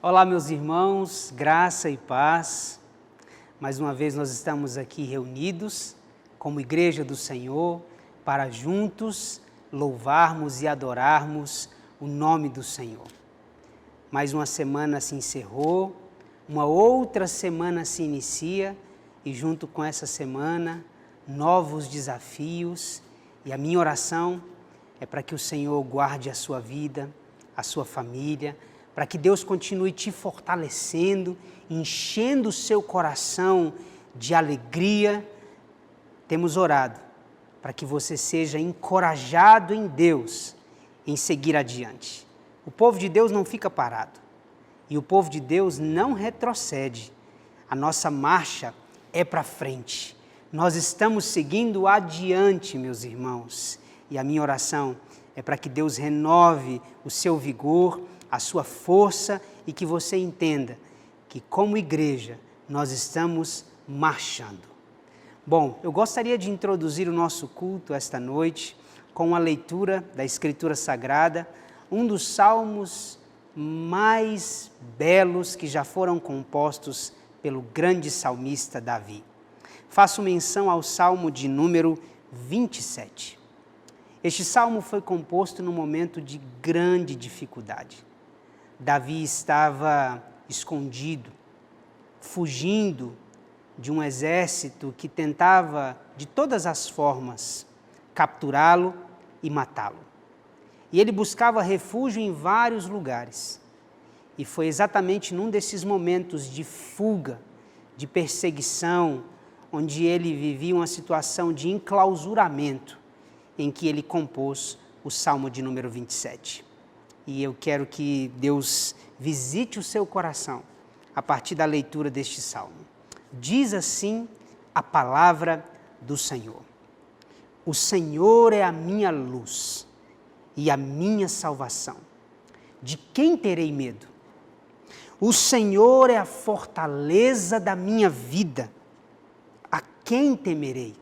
Olá, meus irmãos, graça e paz. Mais uma vez nós estamos aqui reunidos como Igreja do Senhor para juntos louvarmos e adorarmos o nome do Senhor. Mais uma semana se encerrou, uma outra semana se inicia e junto com essa semana, novos desafios. E a minha oração é para que o Senhor guarde a sua vida, a sua família, para que Deus continue te fortalecendo, enchendo o seu coração de alegria. Temos orado para que você seja encorajado em Deus em seguir adiante. O povo de Deus não fica parado e o povo de Deus não retrocede. A nossa marcha é para frente. Nós estamos seguindo adiante, meus irmãos. E a minha oração é para que Deus renove o seu vigor, a sua força e que você entenda que, como igreja, nós estamos marchando. Bom, eu gostaria de introduzir o nosso culto esta noite com a leitura da Escritura Sagrada, um dos salmos mais belos que já foram compostos pelo grande salmista Davi. Faço menção ao Salmo de número 27. Este salmo foi composto num momento de grande dificuldade. Davi estava escondido, fugindo de um exército que tentava, de todas as formas, capturá-lo e matá-lo. E ele buscava refúgio em vários lugares. E foi exatamente num desses momentos de fuga, de perseguição, onde ele vivia uma situação de enclausuramento, em que ele compôs o Salmo de número 27. E eu quero que Deus visite o seu coração a partir da leitura deste salmo. Diz assim a palavra do Senhor: O Senhor é a minha luz e a minha salvação. De quem terei medo? O Senhor é a fortaleza da minha vida. A quem temerei?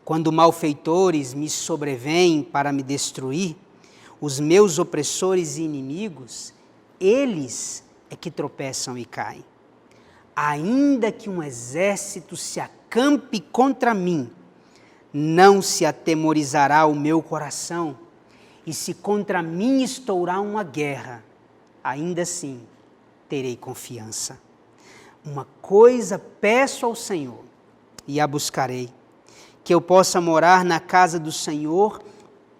Quando malfeitores me sobrevêm para me destruir, os meus opressores e inimigos, eles é que tropeçam e caem. Ainda que um exército se acampe contra mim, não se atemorizará o meu coração, e se contra mim estourar uma guerra, ainda assim terei confiança. Uma coisa peço ao Senhor, e a buscarei, que eu possa morar na casa do Senhor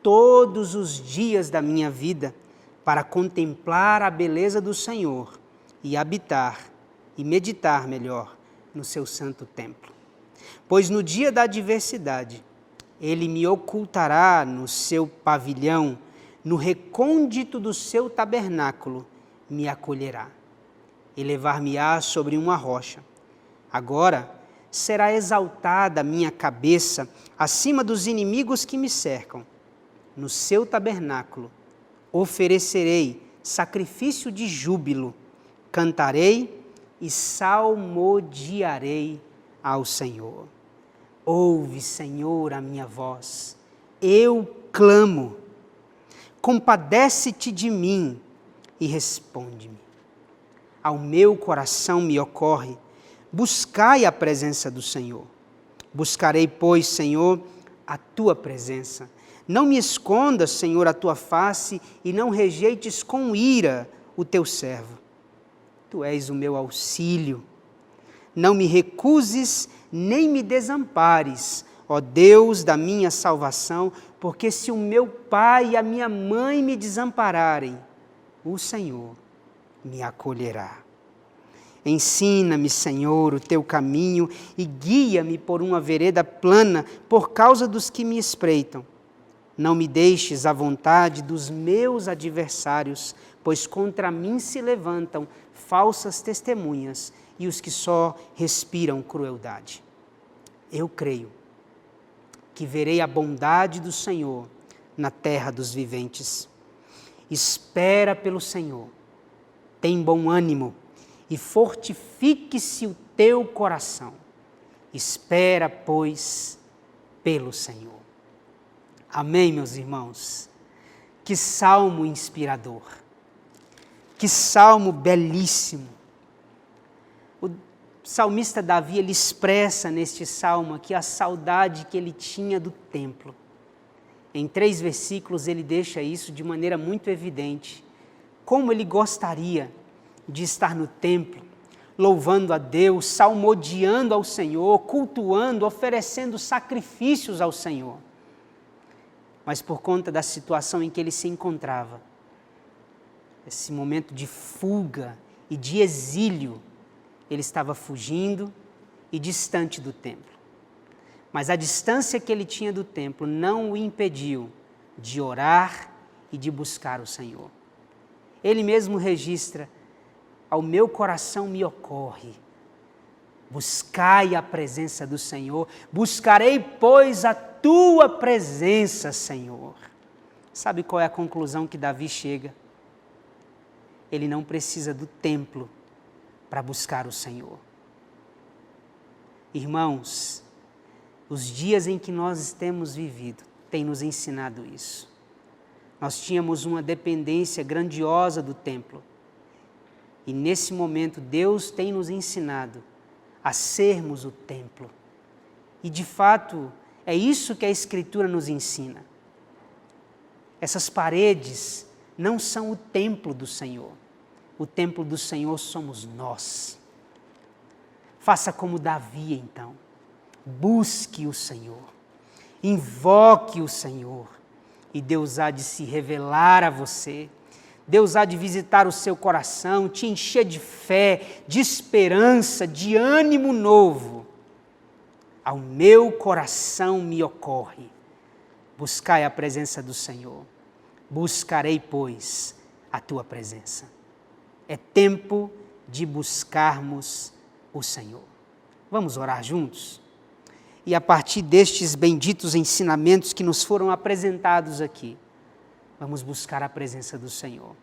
todos os dias da minha vida, para contemplar a beleza do Senhor e habitar e meditar melhor no seu santo templo. Pois no dia da adversidade, ele me ocultará no seu pavilhão, no recôndito do seu tabernáculo, me acolherá. Elevar-me-á sobre uma rocha. Agora será exaltada a minha cabeça acima dos inimigos que me cercam. No seu tabernáculo oferecerei sacrifício de júbilo, cantarei e salmodiarei ao Senhor. Ouve, Senhor, a minha voz, eu clamo. Compadece-te de mim e responde-me. Ao meu coração me ocorre, buscai a presença do Senhor. Buscarei, pois, Senhor, a tua presença. Não me escondas, Senhor, a tua face e não rejeites com ira o teu servo. Tu és o meu auxílio. Não me recuses nem me desampares, ó Deus da minha salvação, porque se o meu pai e a minha mãe me desampararem, o Senhor me acolherá. Ensina-me, Senhor, o teu caminho e guia-me por uma vereda plana por causa dos que me espreitam. Não me deixes à vontade dos meus adversários, pois contra mim se levantam falsas testemunhas e os que só respiram crueldade. Eu creio que verei a bondade do Senhor na terra dos viventes. Espera pelo Senhor, tem bom ânimo e fortifique-se o teu coração. Espera, pois, pelo Senhor. Amém, meus irmãos? Que salmo inspirador! Que salmo belíssimo! O salmista Davi, ele expressa neste salmo aqui a saudade que ele tinha do templo. Em 3 versículos ele deixa isso de maneira muito evidente. Como ele gostaria de estar no templo, louvando a Deus, salmodiando ao Senhor, cultuando, oferecendo sacrifícios ao Senhor. Mas por conta da situação em que ele se encontrava, esse momento de fuga e de exílio, ele estava fugindo e distante do templo. Mas a distância que ele tinha do templo não o impediu de orar e de buscar o Senhor. Ele mesmo registra: ao meu coração me ocorre, buscai a presença do Senhor, buscarei, pois, a tua presença, Senhor. Sabe qual é a conclusão que Davi chega? Ele não precisa do templo para buscar o Senhor. Irmãos, os dias em que nós temos vivido têm nos ensinado isso. Nós tínhamos uma dependência grandiosa do templo. E nesse momento Deus tem nos ensinado a sermos o templo. E de fato é isso que a Escritura nos ensina. Essas paredes não são o templo do Senhor. O templo do Senhor somos nós. Faça como Davi então. Busque o Senhor. Invoque o Senhor. E Deus há de se revelar a você. Deus há de visitar o seu coração, te encher de fé, de esperança, de ânimo novo. Ao meu coração me ocorre. Buscai a presença do Senhor. Buscarei, pois, a tua presença. É tempo de buscarmos o Senhor. Vamos orar juntos? E a partir destes benditos ensinamentos que nos foram apresentados aqui, vamos buscar a presença do Senhor.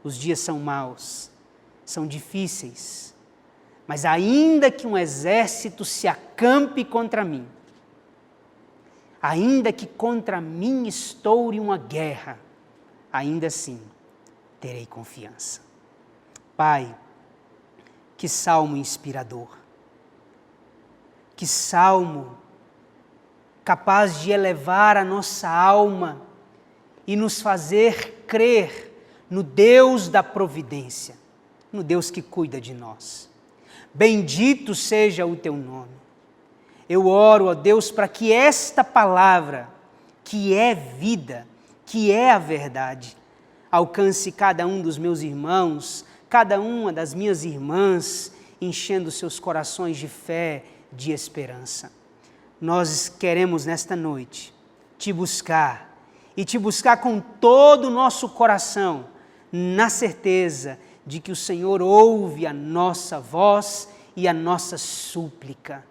Os dias são maus, são difíceis, mas ainda que um exército se acampe contra mim, ainda que contra mim estoure uma guerra, ainda assim terei confiança. Pai, que salmo inspirador, que salmo capaz de elevar a nossa alma e nos fazer crer no Deus da providência, no Deus que cuida de nós. Bendito seja o teu nome. Eu oro, ó Deus, para que esta palavra, que é vida, que é a verdade, alcance cada um dos meus irmãos, cada uma das minhas irmãs, enchendo seus corações de fé, de esperança. Nós queremos nesta noite te buscar e te buscar com todo o nosso coração, na certeza de que o Senhor ouve a nossa voz e a nossa súplica.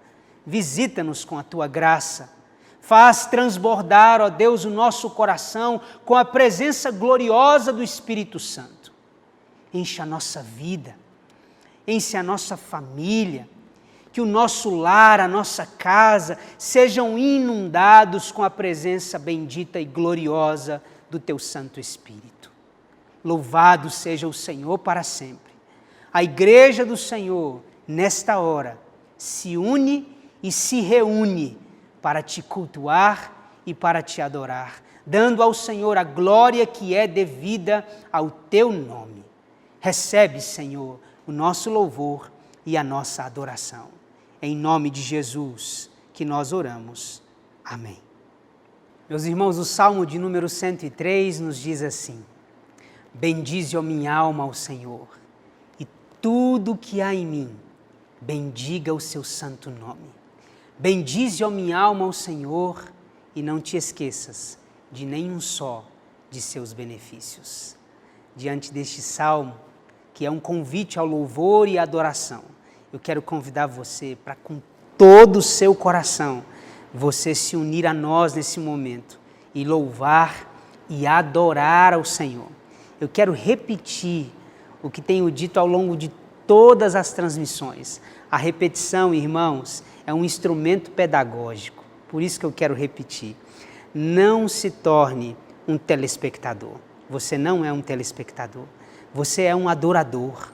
Visita-nos com a tua graça. Faz transbordar, ó Deus, o nosso coração com a presença gloriosa do Espírito Santo. Enche a nossa vida, enche a nossa família, que o nosso lar, a nossa casa sejam inundados com a presença bendita e gloriosa do teu Santo Espírito. Louvado seja o Senhor para sempre. A igreja do Senhor, nesta hora, se une e se reúne para te cultuar e para te adorar, dando ao Senhor a glória que é devida ao teu nome. Recebe, Senhor, o nosso louvor e a nossa adoração. Em nome de Jesus que nós oramos. Amém. Meus irmãos, o Salmo de número 103 nos diz assim: bendize, ó minha alma, ao Senhor, e tudo que há em mim, bendiga o seu santo nome. Bendize, ó minha alma, ao Senhor, e não te esqueças de nenhum só de seus benefícios. Diante deste salmo, que é um convite ao louvor e adoração, eu quero convidar você para, com todo o seu coração, você se unir a nós nesse momento e louvar e adorar ao Senhor. Eu quero repetir o que tenho dito ao longo de todas as transmissões. A repetição, irmãos, é um instrumento pedagógico. Por isso que eu quero repetir. Não se torne um telespectador. Você não é um telespectador. você é um adorador.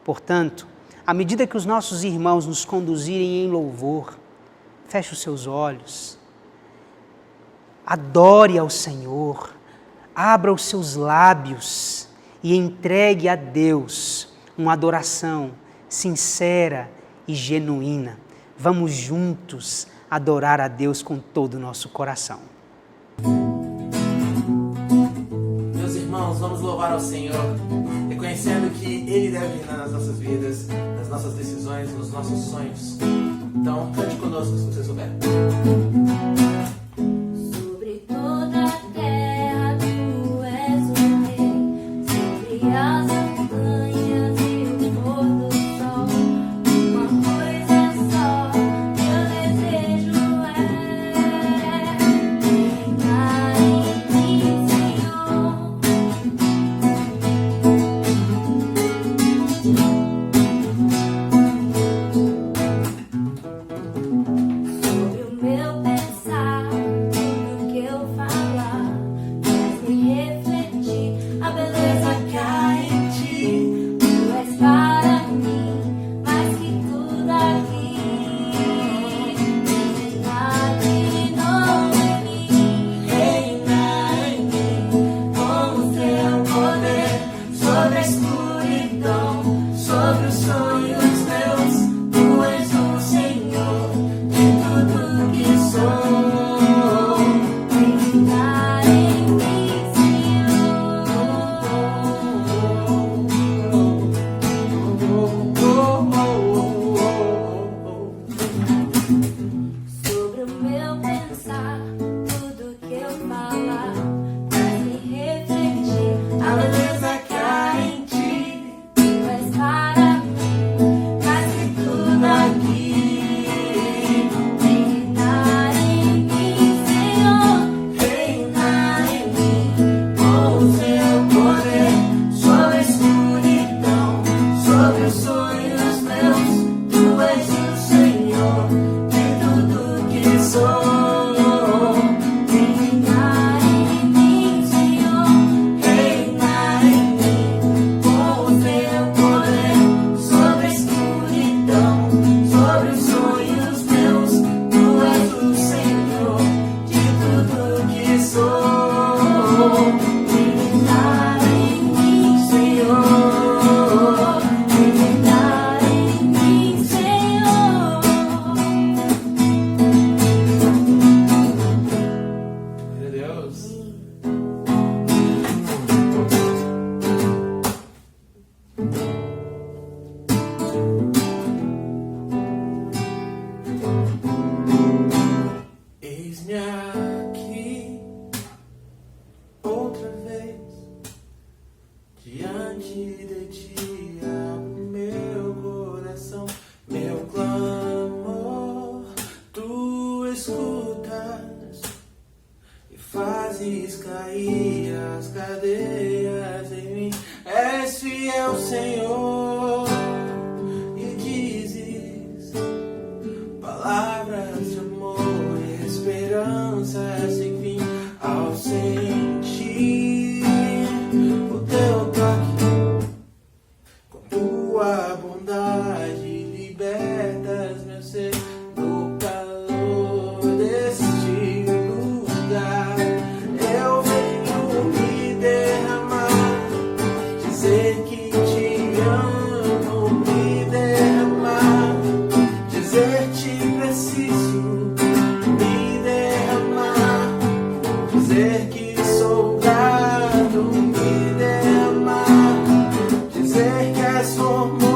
Portanto, à medida que os nossos irmãos nos conduzirem em louvor, feche os seus olhos, adore ao Senhor, abra os seus lábios e entregue a Deus uma adoração sincera e genuína. Vamos juntos adorar a Deus com todo o nosso coração. Meus irmãos, vamos louvar ao Senhor, reconhecendo que Ele deve reinar nas nossas vidas, nas nossas decisões, nos nossos sonhos. Então, cante conosco se você souber. Sobre toda a terra tu és o rei, sobre as montanhas e o pôr do sol. Uma coisa só, meu desejo é reinar em ti, Senhor. Sobre o meu pensar, tudo que eu falar, faz-me refletir a beleza que há em ti. Tu és para mim mais que tudo aqui. Reina de novo em mim, reina em mim, com o teu poder sobre a escuridão, sobre os sonhos meus. Tu és o Senhor de tudo que sou. Reina em mim, sobre o meu pensar, tudo que eu falar, faz-me refletir a beleza que há em ti. Tu és para mim mais que tudo aqui. Reina em mim, Senhor. Reina em mim, com o teu poder sobre a escuridão, sobre os sonhos meus. Tu és o Senhor de tudo que sou. Reina em mim, Senhor. Reina em mim, com o teu poder sobre a escuridão, sobre os sonhos meus. Tu és o Senhor de tudo que sou. Reina em mim, Senhor. Reina em mim, Senhor. Meu Deus. Eis-me aqui outra vez, diante de ti abro meu coração, meu clamor. Tu escutas e fazes cair as cadeias em mim. És fiel, Senhor, e dizes palavras de amor e esperança sem fim. Ao sentir o teu toque, com tua bondade libertas meu ser no calor deste lugar. Eu venho me derramar, dizer que te amo, me derramar, dizer te preciso, me derramar, dizer que sou grato, me derramar, dizer que és formoso.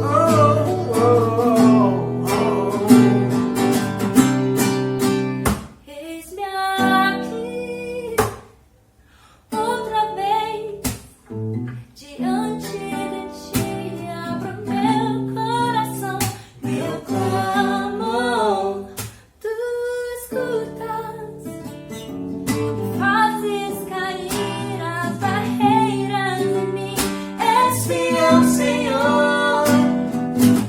Oh, oh, oh. Eis-me aqui outra vez, diante de ti abro meu coração, meu clamor. Tu escutas e fazes cair as barreiras em mim. És fiel, Senhor,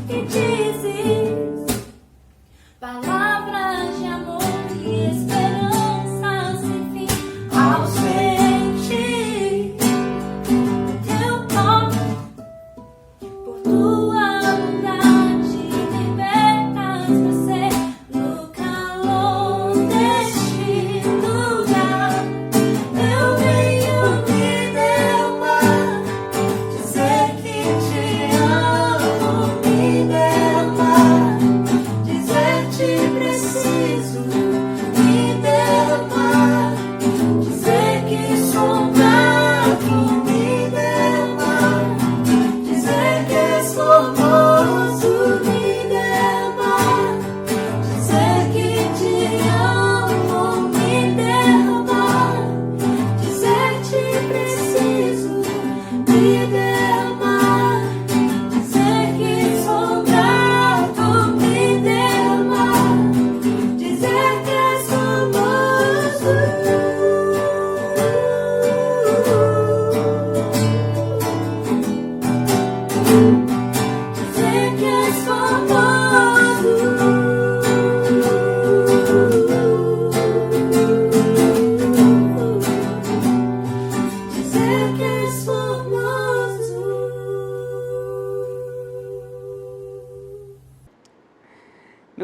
e dizes palavras de amor e esperança sem fim.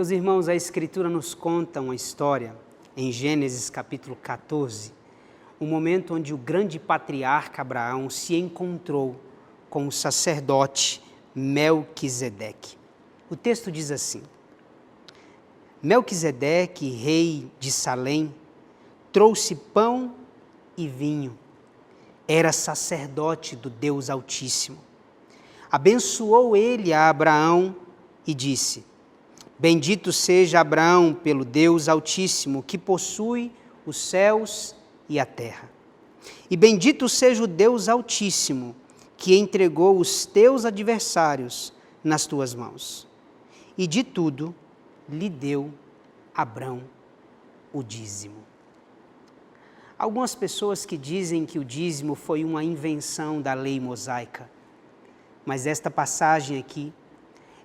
Meus irmãos, a Escritura nos conta uma história em Gênesis capítulo 14, um momento onde o grande patriarca Abraão se encontrou com o sacerdote Melquisedeque. O texto diz assim: Melquisedeque, rei de Salém, trouxe pão e vinho. Era sacerdote do Deus Altíssimo. Abençoou ele a Abraão e disse: Bendito seja Abraão pelo Deus Altíssimo, que possui os céus e a terra. E bendito seja o Deus Altíssimo, que entregou os teus adversários nas tuas mãos. E de tudo lhe deu Abrão o dízimo. Algumas pessoas que dizem que o dízimo foi uma invenção da lei mosaica, mas esta passagem aqui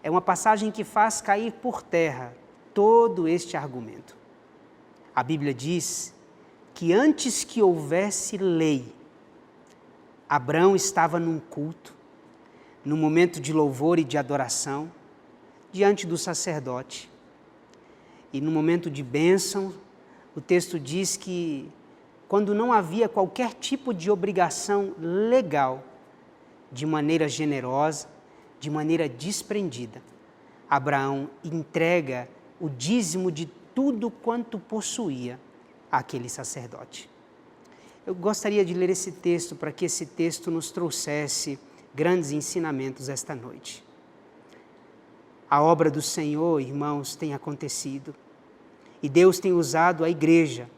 é uma passagem que faz cair por terra todo este argumento. A Bíblia diz que antes que houvesse lei, Abrão estava num culto, num momento de louvor e de adoração, diante do sacerdote. E no momento de bênção, o texto diz que quando não havia qualquer tipo de obrigação legal, de maneira generosa, de maneira desprendida, Abraão entrega o dízimo de tudo quanto possuía àquele sacerdote. Eu gostaria de ler esse texto para que esse texto nos trouxesse grandes ensinamentos esta noite. A obra do Senhor, irmãos, tem acontecido e Deus tem usado a igreja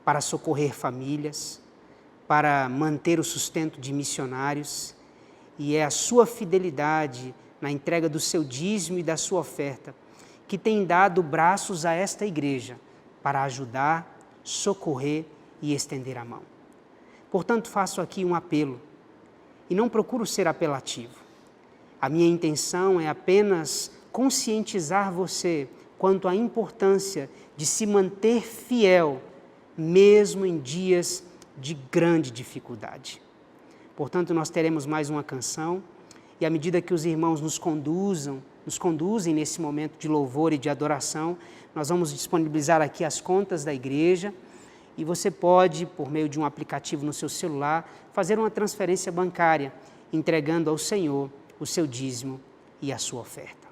para socorrer famílias, para manter o sustento de missionários, e é a sua fidelidade na entrega do seu dízimo e da sua oferta que tem dado braços a esta igreja para ajudar, socorrer e estender a mão. Portanto, faço aqui um apelo e não procuro ser apelativo. A minha intenção é apenas conscientizar você quanto à importância de se manter fiel, mesmo em dias de grande dificuldade. Portanto, nós teremos mais uma canção e à medida que os irmãos nos conduzem nesse momento de louvor e de adoração, nós vamos disponibilizar aqui as contas da igreja e você pode, por meio de um aplicativo no seu celular, fazer uma transferência bancária, entregando ao Senhor o seu dízimo e a sua oferta.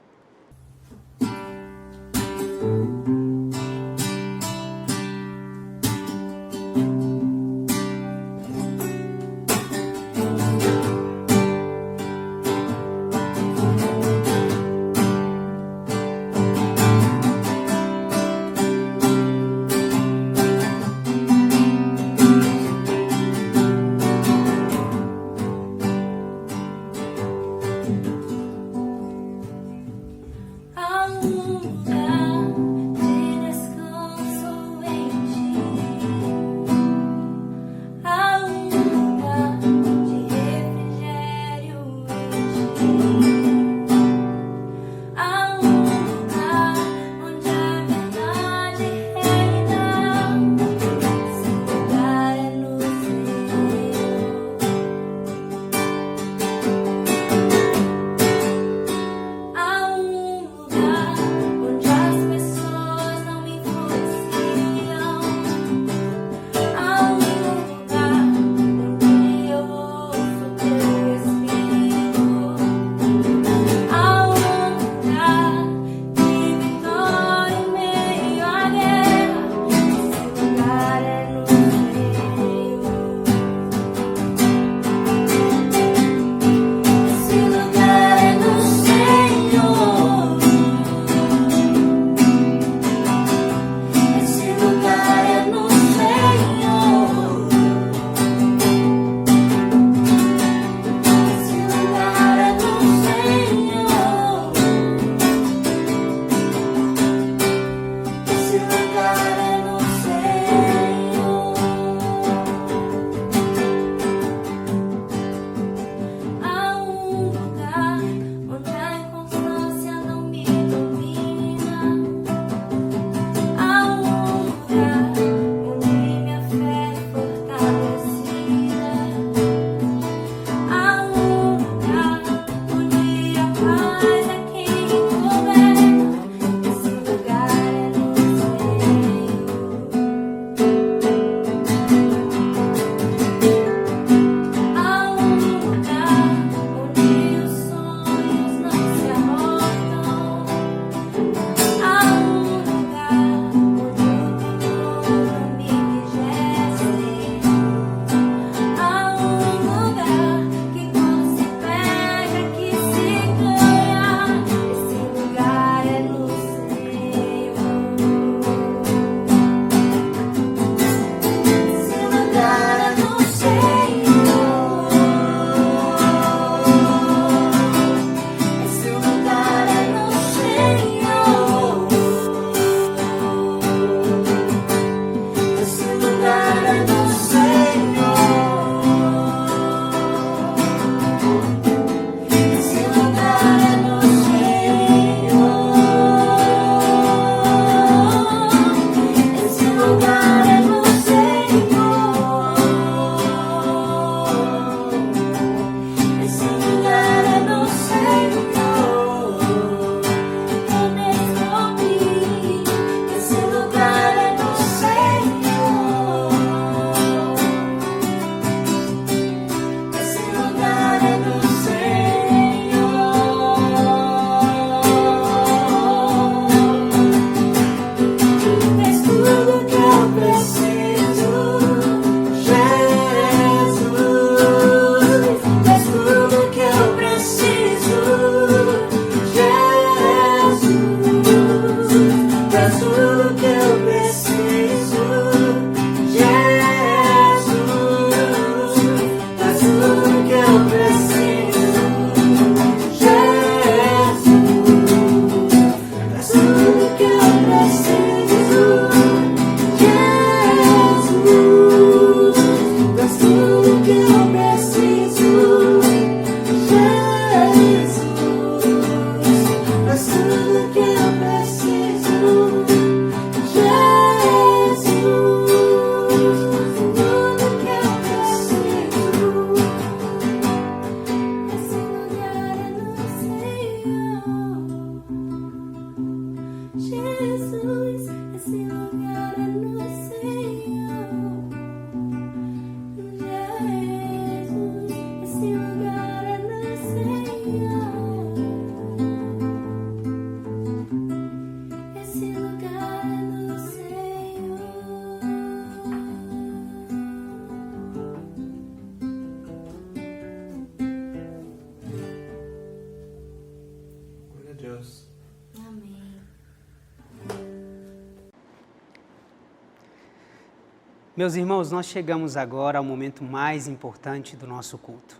Meus irmãos, nós chegamos agora ao momento mais importante do nosso culto.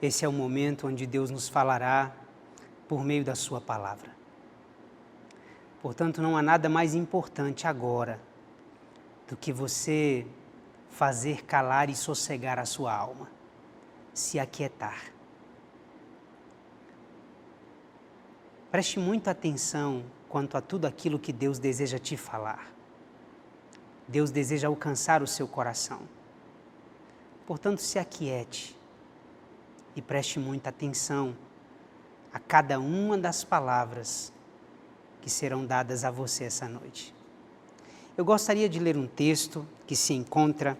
Esse é o momento onde Deus nos falará por meio da sua palavra. Portanto, não há nada mais importante agora do que você fazer calar e sossegar a sua alma, se aquietar. Preste muita atenção quanto a tudo aquilo que Deus deseja te falar. Deus deseja alcançar o seu coração. Portanto, se aquiete e preste muita atenção a cada uma das palavras que serão dadas a você essa noite. Eu gostaria de ler um texto que se encontra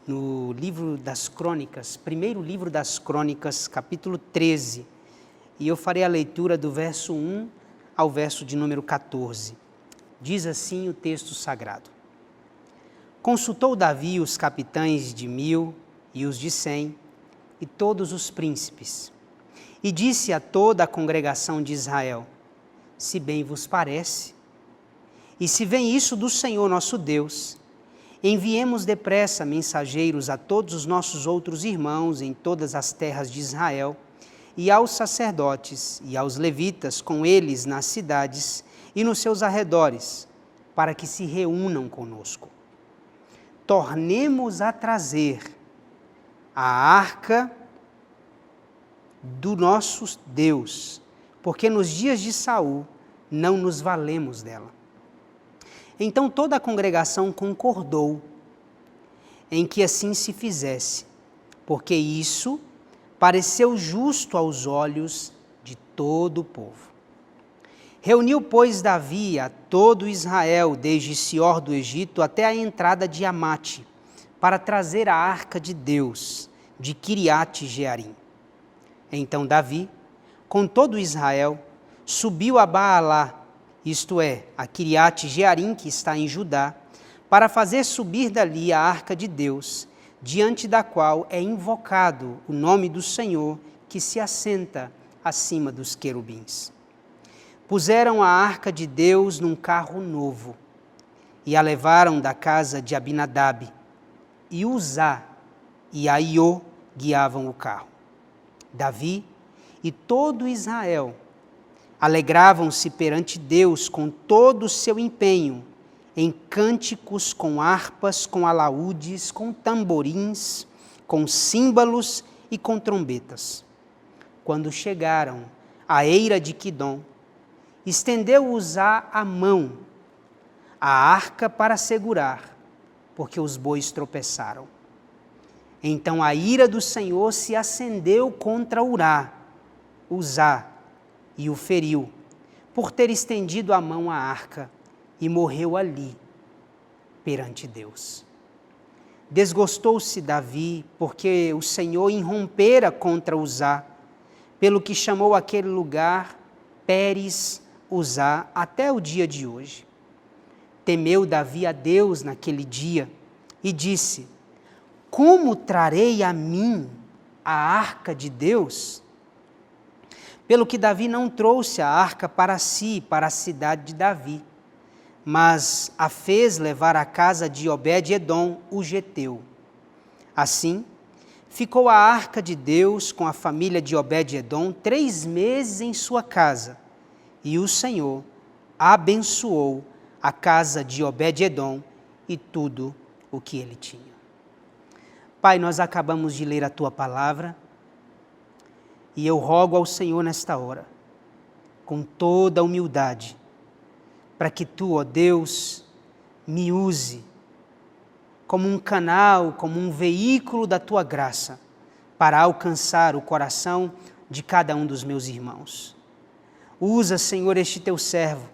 no livro das Crônicas, primeiro livro das Crônicas, capítulo 13, e eu farei a leitura do verso 1 ao verso de número 14. Diz assim o texto sagrado. Consultou Davi os capitães de 1000 e os de 100 e todos os príncipes, e disse a toda a congregação de Israel: se bem vos parece, e se vem isso do Senhor nosso Deus, enviemos depressa mensageiros a todos os nossos outros irmãos em todas as terras de Israel, e aos sacerdotes e aos levitas com eles nas cidades e nos seus arredores, para que se reúnam conosco. Tornemos a trazer a arca do nosso Deus, porque nos dias de Saul não nos valemos dela. Então toda a congregação concordou em que assim se fizesse, porque isso pareceu justo aos olhos de todo o povo. Reuniu, pois, Davi a todo Israel, desde Sior do Egito até a entrada de Amate, para trazer a arca de Deus, de Quiriate Jearim. Então Davi, com todo Israel, subiu a Baalá, isto é, a Quiriate Jearim, que está em Judá, para fazer subir dali a arca de Deus, diante da qual é invocado o nome do Senhor, que se assenta acima dos querubins. Puseram a arca de Deus num carro novo e a levaram da casa de Abinadab, e Uzá e Aiô guiavam o carro. Davi e todo Israel alegravam-se perante Deus com todo o seu empenho, em cânticos, com harpas, com alaúdes, com tamborins, com símbalos e com trombetas. Quando chegaram à eira de Quidom, estendeu Uzá a mão, a arca para segurar, porque os bois tropeçaram. Então a ira do Senhor se acendeu contra Uzá, e o feriu, por ter estendido a mão à arca, e morreu ali, perante Deus. Desgostou-se Davi, porque o Senhor irrompera contra Uzá, pelo que chamou aquele lugar Pérez Uzá até o dia de hoje. Temeu Davi a Deus naquele dia e disse: como trarei a mim a arca de Deus? Pelo que Davi não trouxe a arca para si, para a cidade de Davi, mas a fez levar à casa de Obed-edom, o geteu. Assim, ficou a arca de Deus com a família de Obed-edom 3 meses em sua casa, e o Senhor abençoou a casa de Obed-edom e tudo o que ele tinha. Pai, nós acabamos de ler a Tua palavra, e eu rogo ao Senhor nesta hora, com toda a humildade, para que Tu, ó Deus, me use como um canal, como um veículo da Tua graça, para alcançar o coração de cada um dos meus irmãos. Usa, Senhor, este Teu servo,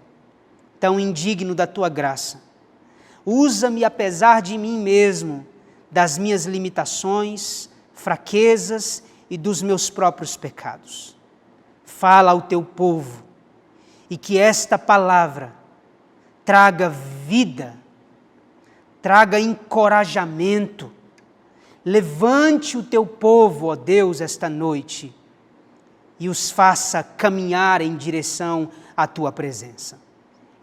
tão indigno da Tua graça. Usa-me apesar de mim mesmo, das minhas limitações, fraquezas e dos meus próprios pecados. Fala ao Teu povo e que esta palavra traga vida, traga encorajamento. Levante o Teu povo, ó Deus, esta noite e os faça caminhar em direção à Tua presença.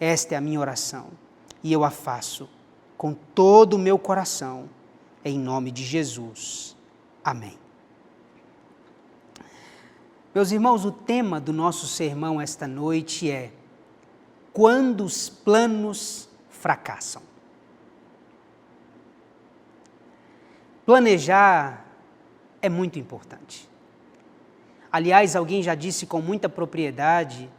Esta é a minha oração e eu a faço com todo o meu coração, em nome de Jesus. Amém. Meus irmãos, o tema do nosso sermão esta noite é: quando os planos fracassam. Planejar é muito importante. Aliás, alguém já disse com muita propriedade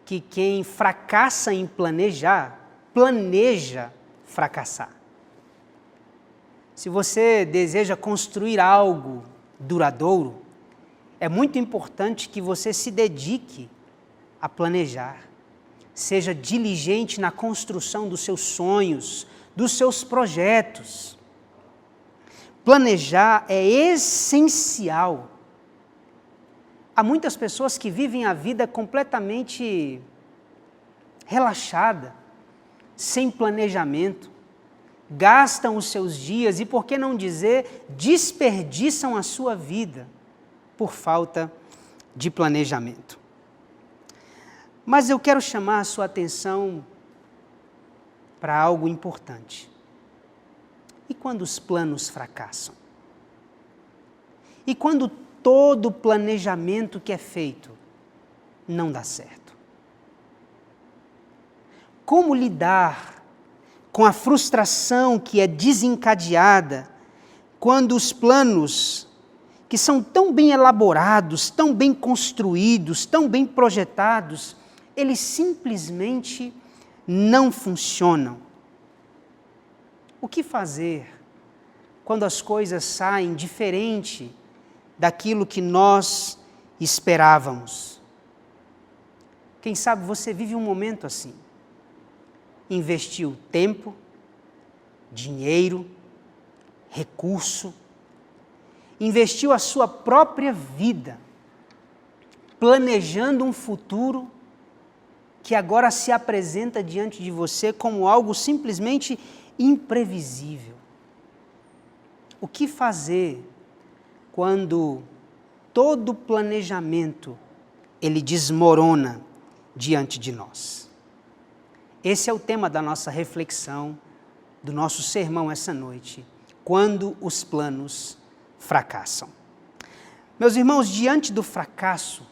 que quem fracassa em planejar, planeja fracassar. Se você deseja construir algo duradouro, é muito importante que você se dedique a planejar. Seja diligente na construção dos seus sonhos, dos seus projetos. Planejar é essencial. Há muitas pessoas que vivem a vida completamente relaxada, sem planejamento, gastam os seus dias e, por que não dizer, desperdiçam a sua vida por falta de planejamento. Mas eu quero chamar a sua atenção para algo importante. E quando os planos fracassam? E quando todo o planejamento que é feito não dá certo? Como lidar com a frustração que é desencadeada quando os planos que são tão bem elaborados, tão bem construídos, tão bem projetados, eles simplesmente não funcionam? O que fazer quando as coisas saem diferente daquilo que nós esperávamos? Quem sabe você vive um momento assim. Investiu tempo, dinheiro, recurso, investiu a sua própria vida, planejando um futuro que agora se apresenta diante de você como algo simplesmente imprevisível. O que fazer quando todo o planejamento ele desmorona diante de nós? Esse é o tema da nossa reflexão, do nosso sermão essa noite, quando os planos fracassam. Meus irmãos, diante do fracasso,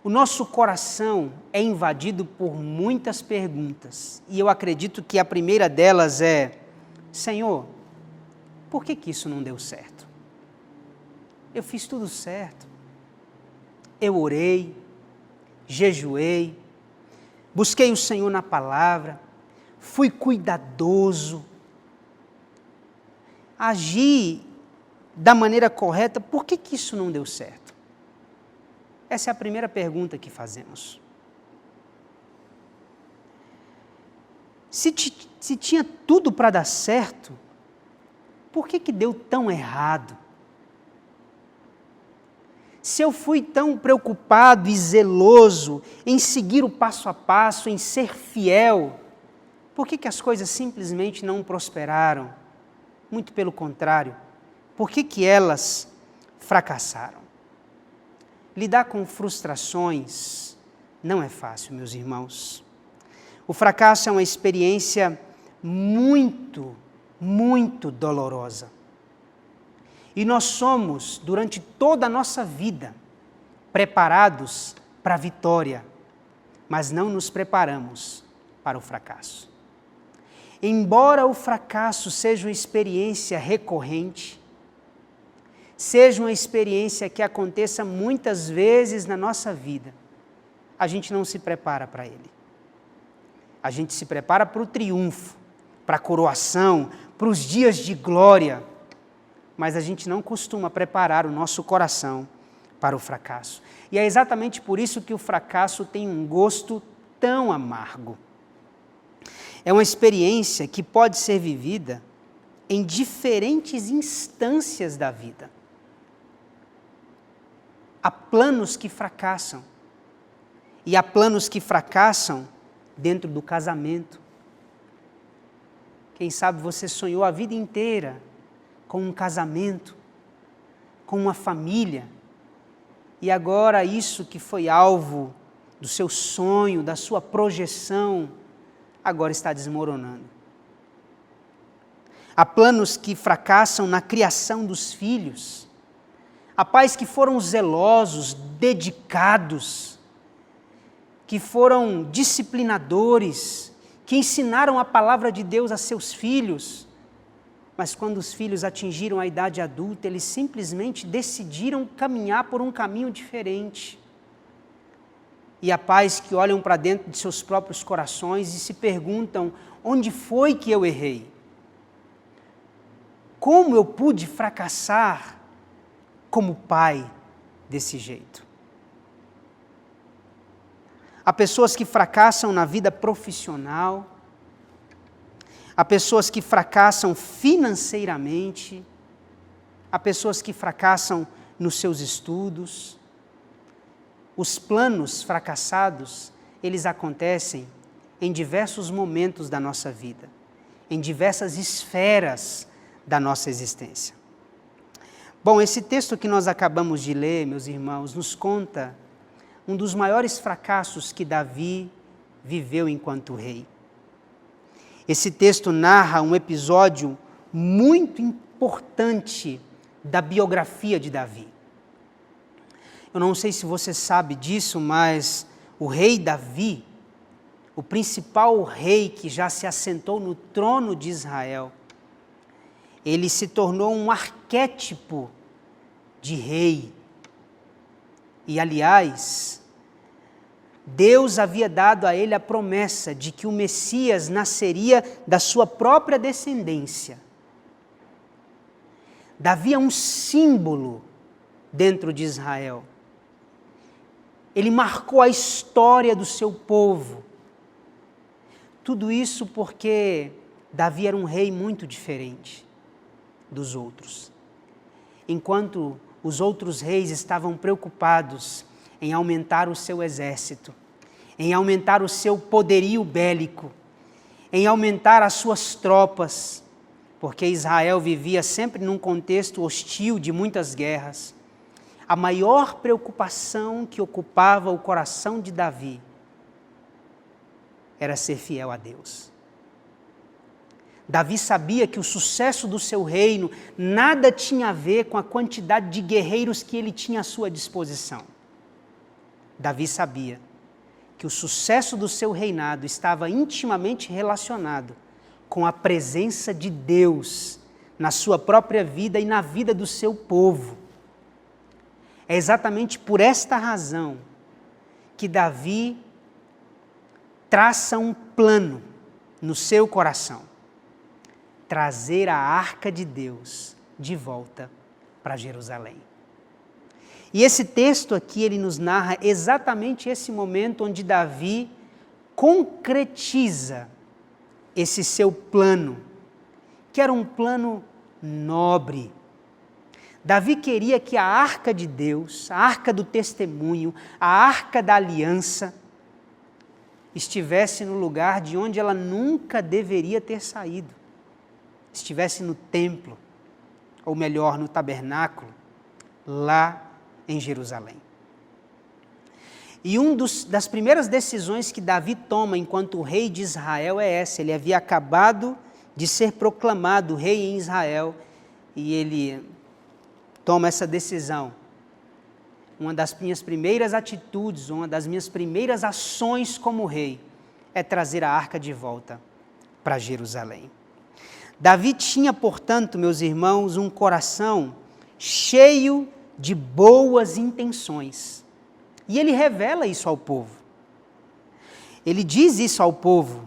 o nosso coração é invadido por muitas perguntas. E eu acredito que a primeira delas é: Senhor, por que isso não deu certo? Eu fiz tudo certo. Eu orei, jejuei, busquei o Senhor na palavra, fui cuidadoso, agi da maneira correta, por que isso não deu certo? Essa é a primeira pergunta que fazemos. Se tinha tudo para dar certo, por que deu tão errado? Se eu fui tão preocupado e zeloso em seguir o passo a passo, em ser fiel, por que as coisas simplesmente não prosperaram? Muito pelo contrário, por que elas fracassaram? Lidar com frustrações não é fácil, meus irmãos. O fracasso é uma experiência muito, muito dolorosa. E nós somos, durante toda a nossa vida, preparados para a vitória, mas não nos preparamos para o fracasso. Embora o fracasso seja uma experiência recorrente, seja uma experiência que aconteça muitas vezes na nossa vida, a gente não se prepara para ele. A gente se prepara para o triunfo, para a coroação, para os dias de glória, mas a gente não costuma preparar o nosso coração para o fracasso. E é exatamente por isso que o fracasso tem um gosto tão amargo. É uma experiência que pode ser vivida em diferentes instâncias da vida. Há planos que fracassam, e há planos que fracassam dentro do casamento. Quem sabe você sonhou a vida inteira com um casamento, com uma família, e agora isso que foi alvo do seu sonho, da sua projeção, agora está desmoronando. Há planos que fracassam na criação dos filhos. Há pais que foram zelosos, dedicados, que foram disciplinadores, que ensinaram a palavra de Deus a seus filhos, mas quando os filhos atingiram a idade adulta, eles simplesmente decidiram caminhar por um caminho diferente. E há pais que olham para dentro de seus próprios corações e se perguntam: onde foi que eu errei? Como eu pude fracassar como pai desse jeito? Há pessoas que fracassam na vida profissional, há pessoas que fracassam financeiramente, há pessoas que fracassam nos seus estudos. Os planos fracassados, eles acontecem em diversos momentos da nossa vida, em diversas esferas da nossa existência. Bom, esse texto que nós acabamos de ler, meus irmãos, nos conta um dos maiores fracassos que Davi viveu enquanto rei. Esse texto narra um episódio muito importante da biografia de Davi. Eu não sei se você sabe disso, mas o rei Davi, o principal rei que já se assentou no trono de Israel, ele se tornou um arquétipo de rei. E, aliás, Deus havia dado a ele a promessa de que o Messias nasceria da sua própria descendência. Davi é um símbolo dentro de Israel. Ele marcou a história do seu povo. Tudo isso porque Davi era um rei muito diferente dos outros. Enquanto os outros reis estavam preocupados em aumentar o seu exército, em aumentar o seu poderio bélico, em aumentar as suas tropas, porque Israel vivia sempre num contexto hostil de muitas guerras. A maior preocupação que ocupava o coração de Davi era ser fiel a Deus. Davi sabia que o sucesso do seu reino nada tinha a ver com a quantidade de guerreiros que ele tinha à sua disposição. Davi sabia que o sucesso do seu reinado estava intimamente relacionado com a presença de Deus na sua própria vida e na vida do seu povo. É exatamente por esta razão que Davi traça um plano no seu coração: trazer a arca de Deus de volta para Jerusalém. E esse texto aqui, ele nos narra exatamente esse momento onde Davi concretiza esse seu plano, que era um plano nobre. Davi queria que a arca de Deus, a arca do testemunho, a arca da aliança, estivesse no lugar de onde ela nunca deveria ter saído. Estivesse no templo, ou melhor, no tabernáculo, lá em Jerusalém. E das primeiras decisões que Davi toma enquanto rei de Israel é essa. Ele havia acabado de ser proclamado rei em Israel e ele toma essa decisão. Uma das minhas primeiras atitudes, uma das minhas primeiras ações como rei é trazer a arca de volta para Jerusalém. Davi tinha, portanto, meus irmãos, um coração cheio de boas intenções. E ele revela isso ao povo. Ele diz isso ao povo.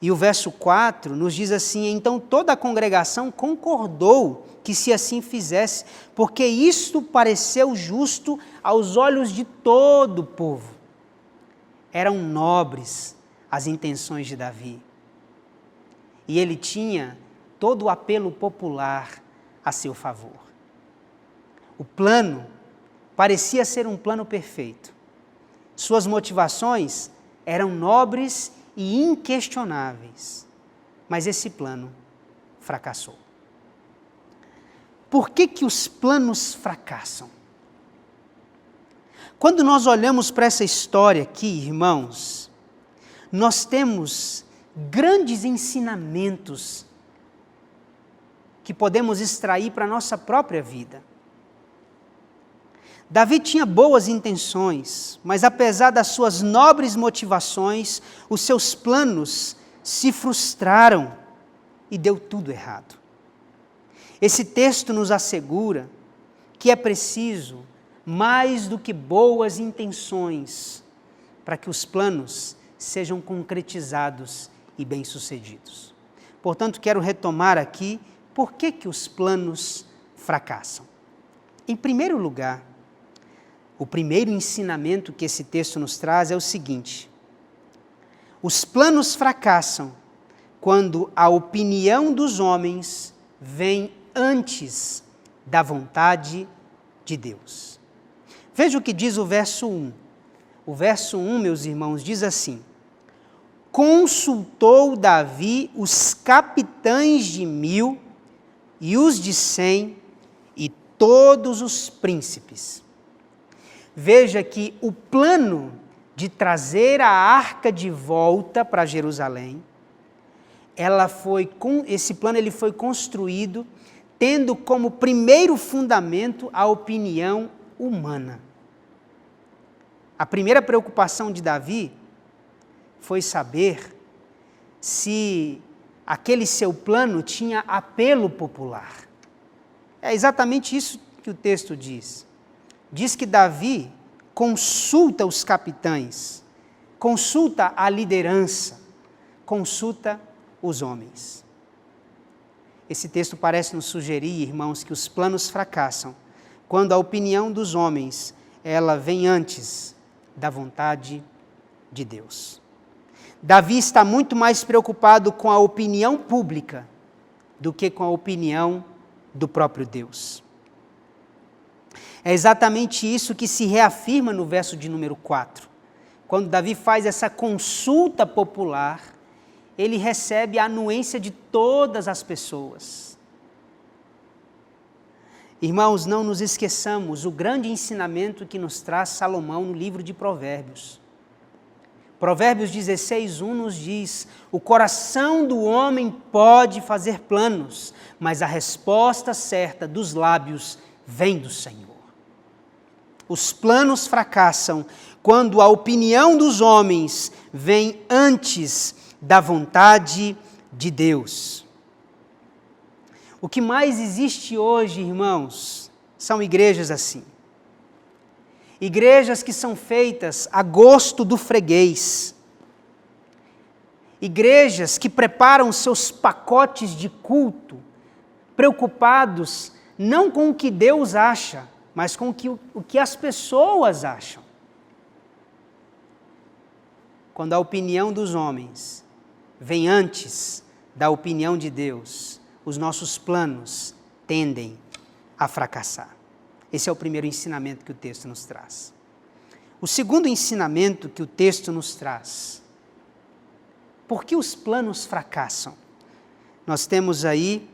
E o verso 4 nos diz assim: então toda a congregação concordou que se assim fizesse, porque isto pareceu justo aos olhos de todo o povo. Eram nobres as intenções de Davi. E ele tinha todo o apelo popular a seu favor. O plano parecia ser um plano perfeito. Suas motivações eram nobres e inquestionáveis. Mas esse plano fracassou. Por que os planos fracassam? Quando nós olhamos para essa história aqui, irmãos, nós temos grandes ensinamentos que podemos extrair para a nossa própria vida. Davi tinha boas intenções, mas apesar das suas nobres motivações, os seus planos se frustraram e deu tudo errado. Esse texto nos assegura que é preciso mais do que boas intenções para que os planos sejam concretizados e bem-sucedidos. Portanto, quero retomar aqui por que os planos fracassam. Em primeiro lugar, o primeiro ensinamento que esse texto nos traz é o seguinte: os planos fracassam quando a opinião dos homens vem antes da vontade de Deus. Veja o que diz o verso 1. O verso 1, meus irmãos, diz assim: consultou Davi os capitães de 1000 e os de 100 e todos os príncipes. Veja que o plano de trazer a arca de volta para Jerusalém, esse plano ele foi construído tendo como primeiro fundamento a opinião humana. A primeira preocupação de Davi foi saber se aquele seu plano tinha apelo popular. É exatamente isso que o texto diz. Diz que Davi consulta os capitães, consulta a liderança, consulta os homens. Esse texto parece nos sugerir, irmãos, que os planos fracassam quando a opinião dos homens ela vem antes da vontade de Deus. Davi está muito mais preocupado com a opinião pública do que com a opinião do próprio Deus. É exatamente isso que se reafirma no verso de número 4. Quando Davi faz essa consulta popular, ele recebe a anuência de todas as pessoas. Irmãos, não nos esqueçamos o grande ensinamento que nos traz Salomão no livro de Provérbios. Provérbios 16:1 nos diz: o coração do homem pode fazer planos, mas a resposta certa dos lábios vem do Senhor. Os planos fracassam quando a opinião dos homens vem antes da vontade de Deus. O que mais existe hoje, irmãos, são igrejas assim. Igrejas que são feitas a gosto do freguês. Igrejas que preparam seus pacotes de culto, preocupados não com o que Deus acha, mas com o que as pessoas acham. Quando a opinião dos homens vem antes da opinião de Deus, os nossos planos tendem a fracassar. Esse é o primeiro ensinamento que o texto nos traz. O segundo ensinamento que o texto nos traz: por que os planos fracassam? Nós temos aí,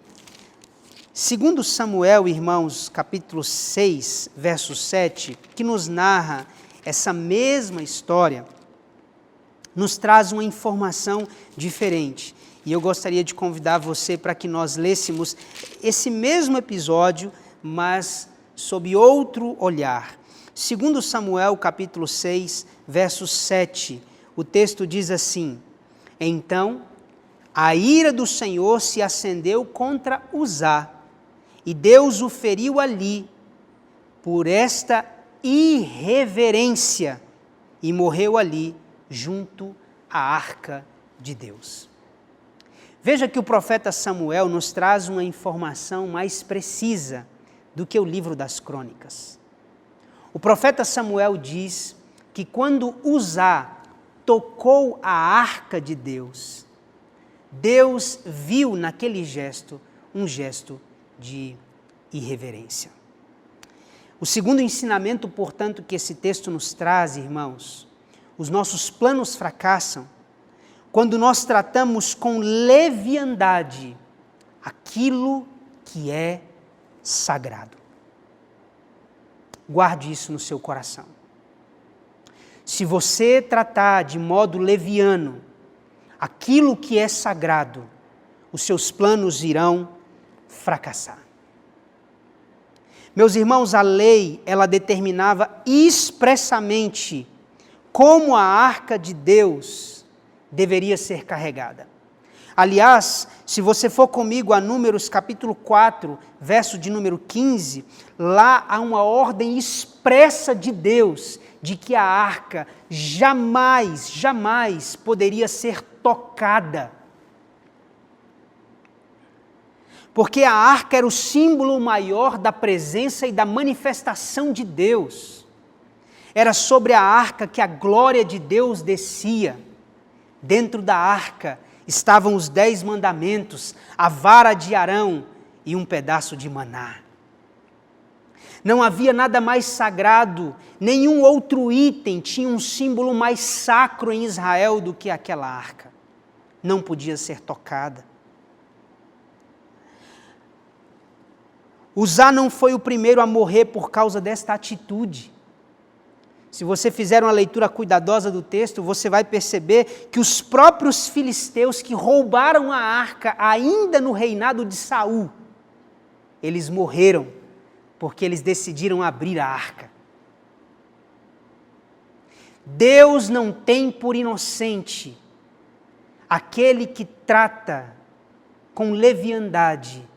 2 Samuel, irmãos, capítulo 6, verso 7, que nos narra essa mesma história, nos traz uma informação diferente. E eu gostaria de convidar você para que nós lêssemos esse mesmo episódio, mas sob outro olhar. 2 Samuel, capítulo 6, verso 7, o texto diz assim: então a ira do Senhor se acendeu contra Uzá, e Deus o feriu ali por esta irreverência, e morreu ali junto à arca de Deus. Veja que o profeta Samuel nos traz uma informação mais precisa do que o livro das crônicas. O profeta Samuel diz que quando Uzá tocou a arca de Deus, Deus viu naquele gesto um gesto de irreverência. O segundo ensinamento, portanto, que esse texto nos traz, irmãos: os nossos planos fracassam quando nós tratamos com leviandade aquilo que é sagrado. Guarde isso no seu coração. Se você tratar de modo leviano aquilo que é sagrado, os seus planos irão fracassar. Meus irmãos, a lei, ela determinava expressamente como a arca de Deus deveria ser carregada. Aliás, se você for comigo a Números capítulo 4, verso de número 15, lá há uma ordem expressa de Deus de que a arca jamais poderia ser tocada. Porque a arca era o símbolo maior da presença e da manifestação de Deus. Era sobre a arca que a glória de Deus descia. Dentro da arca estavam os 10 mandamentos, a vara de Arão e um pedaço de maná. Não havia nada mais sagrado, nenhum outro item tinha um símbolo mais sacro em Israel do que aquela arca. Não podia ser tocada. Uzá não foi o primeiro a morrer por causa desta atitude. Se você fizer uma leitura cuidadosa do texto, você vai perceber que os próprios filisteus que roubaram a arca ainda no reinado de Saul, eles morreram porque eles decidiram abrir a arca. Deus não tem por inocente aquele que trata com leviandade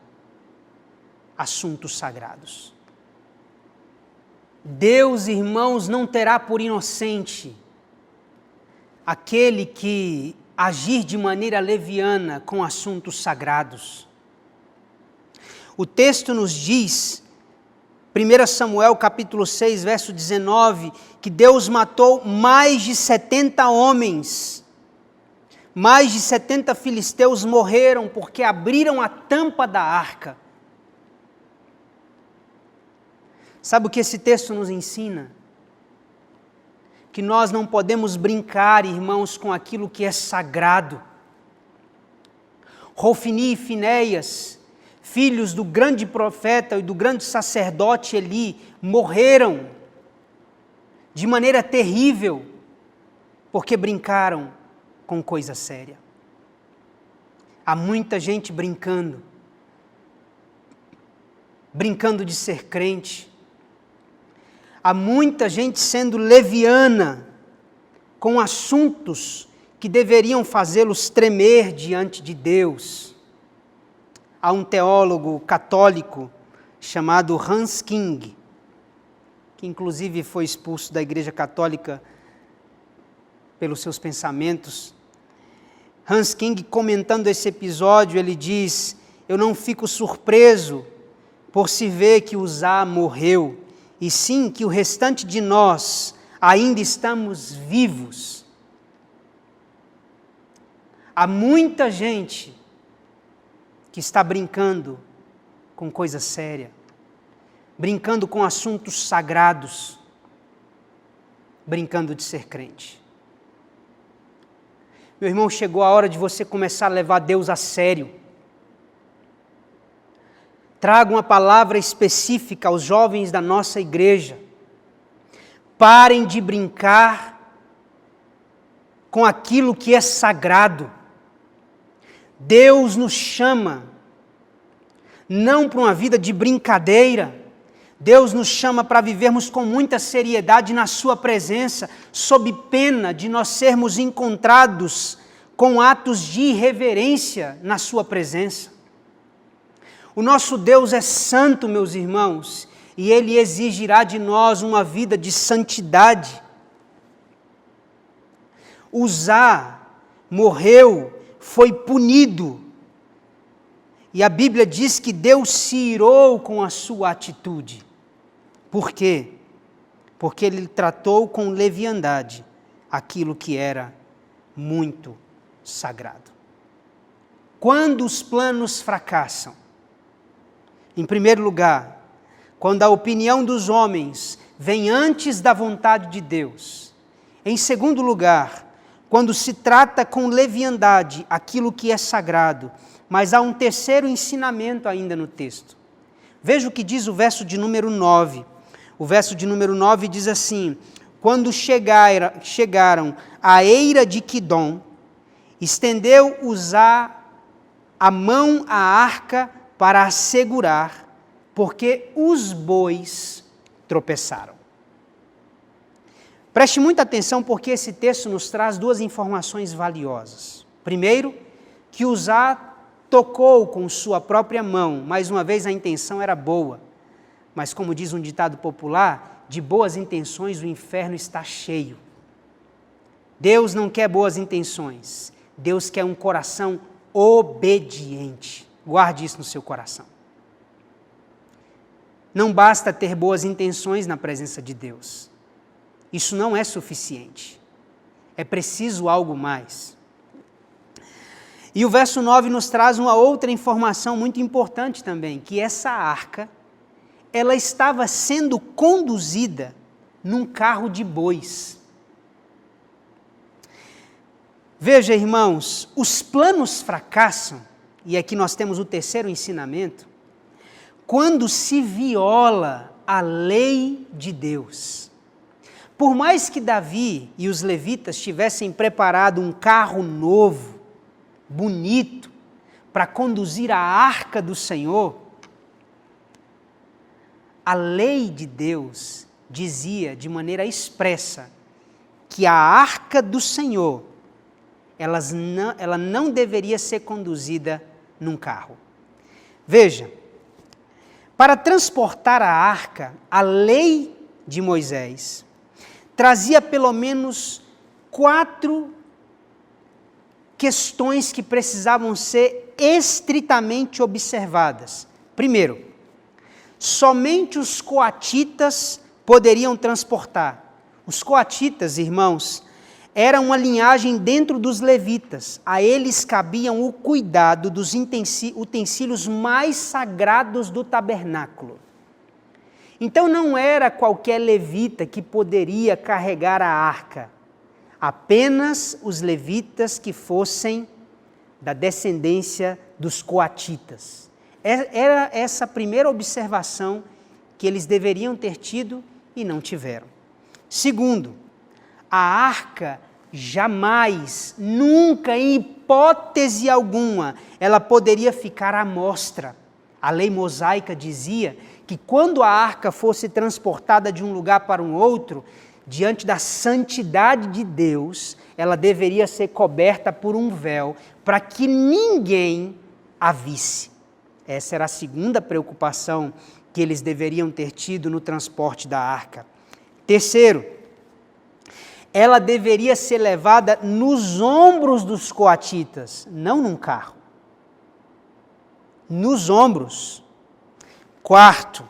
assuntos sagrados. Deus, irmãos, não terá por inocente aquele que agir de maneira leviana com assuntos sagrados. O texto nos diz, 1 Samuel capítulo 6, verso 19, que Deus matou mais de 70 homens. Mais de 70 filisteus morreram porque abriram a tampa da arca. Sabe o que esse texto nos ensina? Que nós não podemos brincar, irmãos, com aquilo que é sagrado. Hofni e Finéias, filhos do grande profeta e do grande sacerdote Eli, morreram de maneira terrível, porque brincaram com coisa séria. Há muita gente brincando de ser crente. Há muita gente sendo leviana com assuntos que deveriam fazê-los tremer diante de Deus. Há um teólogo católico chamado Hans King, que inclusive foi expulso da Igreja Católica pelos seus pensamentos. Hans King, comentando esse episódio, ele diz: eu não fico surpreso por se ver que Uzá morreu, e sim que o restante de nós ainda estamos vivos. Há muita gente que está brincando com coisa séria, brincando com assuntos sagrados, brincando de ser crente. Meu irmão, chegou a hora de você começar a levar Deus a sério. Trago uma palavra específica aos jovens da nossa igreja. Parem de brincar com aquilo que é sagrado. Deus nos chama não para uma vida de brincadeira. Deus nos chama para vivermos com muita seriedade na sua presença, sob pena de nós sermos encontrados com atos de irreverência na sua presença. O nosso Deus é santo, meus irmãos, e Ele exigirá de nós uma vida de santidade. Uzá morreu, foi punido, e a Bíblia diz que Deus se irou com a sua atitude. Por quê? Porque Ele tratou com leviandade aquilo que era muito sagrado. Quando os planos fracassam, em primeiro lugar, quando a opinião dos homens vem antes da vontade de Deus. Em segundo lugar, quando se trata com leviandade aquilo que é sagrado. Mas há um terceiro ensinamento ainda no texto. Veja o que diz o verso de número 9. O verso de número 9 diz assim: quando chegaram à eira de Quidom, estendeu Uzá a mão à arca para assegurar, porque os bois tropeçaram. Preste muita atenção, porque esse texto nos traz duas informações valiosas. Primeiro, que Uzá tocou com sua própria mão. Mais uma vez, a intenção era boa. Mas, como diz um ditado popular, de boas intenções o inferno está cheio. Deus não quer boas intenções. Deus quer um coração obediente. Guarde isso no seu coração. Não basta ter boas intenções na presença de Deus. Isso não é suficiente. É preciso algo mais. E o verso 9 nos traz uma outra informação muito importante também, que essa arca, ela estava sendo conduzida num carro de bois. Veja, irmãos, os planos fracassam, e aqui nós temos o terceiro ensinamento, quando se viola a lei de Deus. Por mais que Davi e os levitas tivessem preparado um carro novo, bonito, para conduzir a arca do Senhor, a lei de Deus dizia de maneira expressa que a arca do Senhor, ela não deveria ser conduzida num carro. Veja, para transportar a arca, a lei de Moisés trazia pelo menos 4 questões que precisavam ser estritamente observadas. Primeiro, somente os coatitas poderiam transportar. Os coatitas, irmãos, eram uma linhagem dentro dos levitas. A eles cabiam o cuidado dos utensílios mais sagrados do tabernáculo. Então não era qualquer levita que poderia carregar a arca. Apenas os levitas que fossem da descendência dos coatitas. Era essa a primeira observação que eles deveriam ter tido e não tiveram. Segundo, a arca jamais, nunca, em hipótese alguma, ela poderia ficar à mostra. A lei mosaica dizia que quando a arca fosse transportada de um lugar para um outro, diante da santidade de Deus, ela deveria ser coberta por um véu, para que ninguém a visse. Essa era a segunda preocupação que eles deveriam ter tido no transporte da arca. Terceiro, ela deveria ser levada nos ombros dos coatitas, não num carro. Nos ombros. Quarto,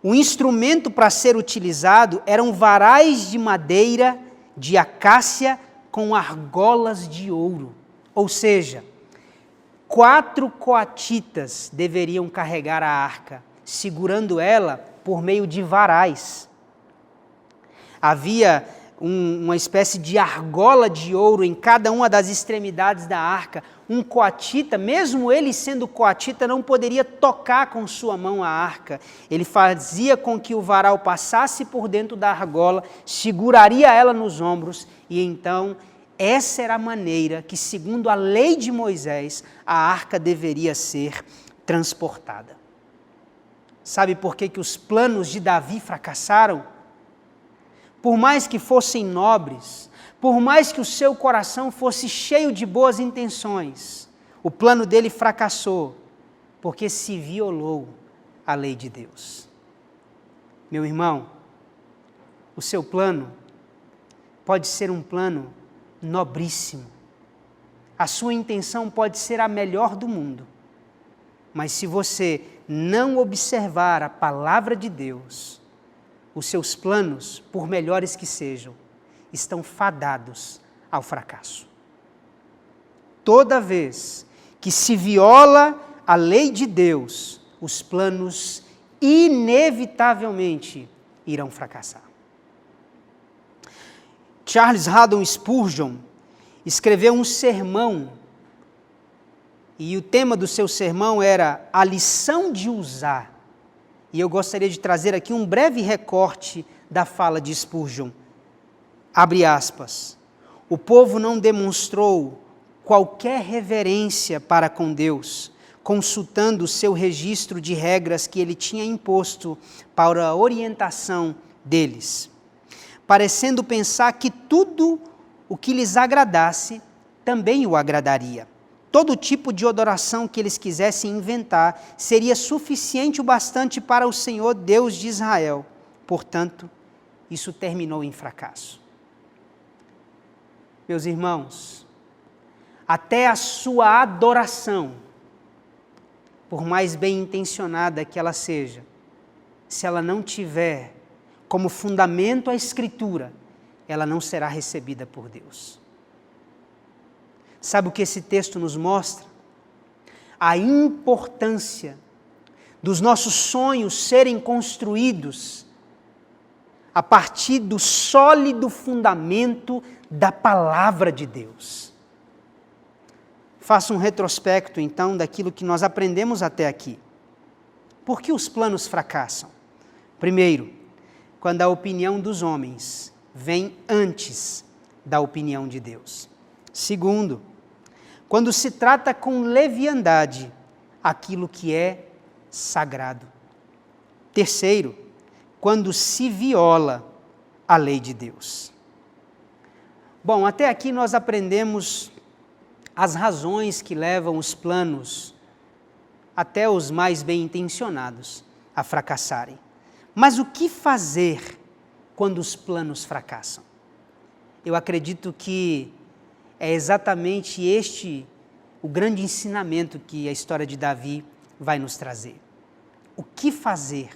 o instrumento para ser utilizado eram varais de madeira de acácia com argolas de ouro. Ou seja, 4 coatitas deveriam carregar a arca, segurando ela por meio de varais. Havia uma espécie de argola de ouro em cada uma das extremidades da arca. Um coatita, mesmo ele sendo coatita, não poderia tocar com sua mão a arca. Ele fazia com que o varal passasse por dentro da argola, seguraria ela nos ombros, e então essa era a maneira que, segundo a lei de Moisés, a arca deveria ser transportada. Sabe por que os planos de Davi fracassaram? Por mais que fossem nobres, por mais que o seu coração fosse cheio de boas intenções, o plano dele fracassou, porque se violou a lei de Deus. Meu irmão, o seu plano pode ser um plano nobríssimo. A sua intenção pode ser a melhor do mundo, mas se você não observar a palavra de Deus, os seus planos, por melhores que sejam, estão fadados ao fracasso. Toda vez que se viola a lei de Deus, os planos inevitavelmente irão fracassar. Charles Haddon Spurgeon escreveu um sermão, e o tema do seu sermão era a lição de Uzá. E eu gostaria de trazer aqui um breve recorte da fala de Spurgeon. Abre aspas. O povo não demonstrou qualquer reverência para com Deus, consultando o seu registro de regras que ele tinha imposto para a orientação deles, parecendo pensar que tudo o que lhes agradasse também o agradaria. Todo tipo de adoração que eles quisessem inventar seria suficiente o bastante para o Senhor Deus de Israel. Portanto, isso terminou em fracasso. Meus irmãos, até a sua adoração, por mais bem intencionada que ela seja, se ela não tiver como fundamento a Escritura, ela não será recebida por Deus. Sabe o que esse texto nos mostra? A importância dos nossos sonhos serem construídos a partir do sólido fundamento da palavra de Deus. Faça um retrospecto, então, daquilo que nós aprendemos até aqui. Por que os planos fracassam? Primeiro, quando a opinião dos homens vem antes da opinião de Deus. Segundo, quando se trata com leviandade aquilo que é sagrado. Terceiro, quando se viola a lei de Deus. Bom, até aqui nós aprendemos as razões que levam os planos, até os mais bem intencionados, a fracassarem. Mas o que fazer quando os planos fracassam? Eu acredito que é exatamente este o grande ensinamento que a história de Davi vai nos trazer. O que fazer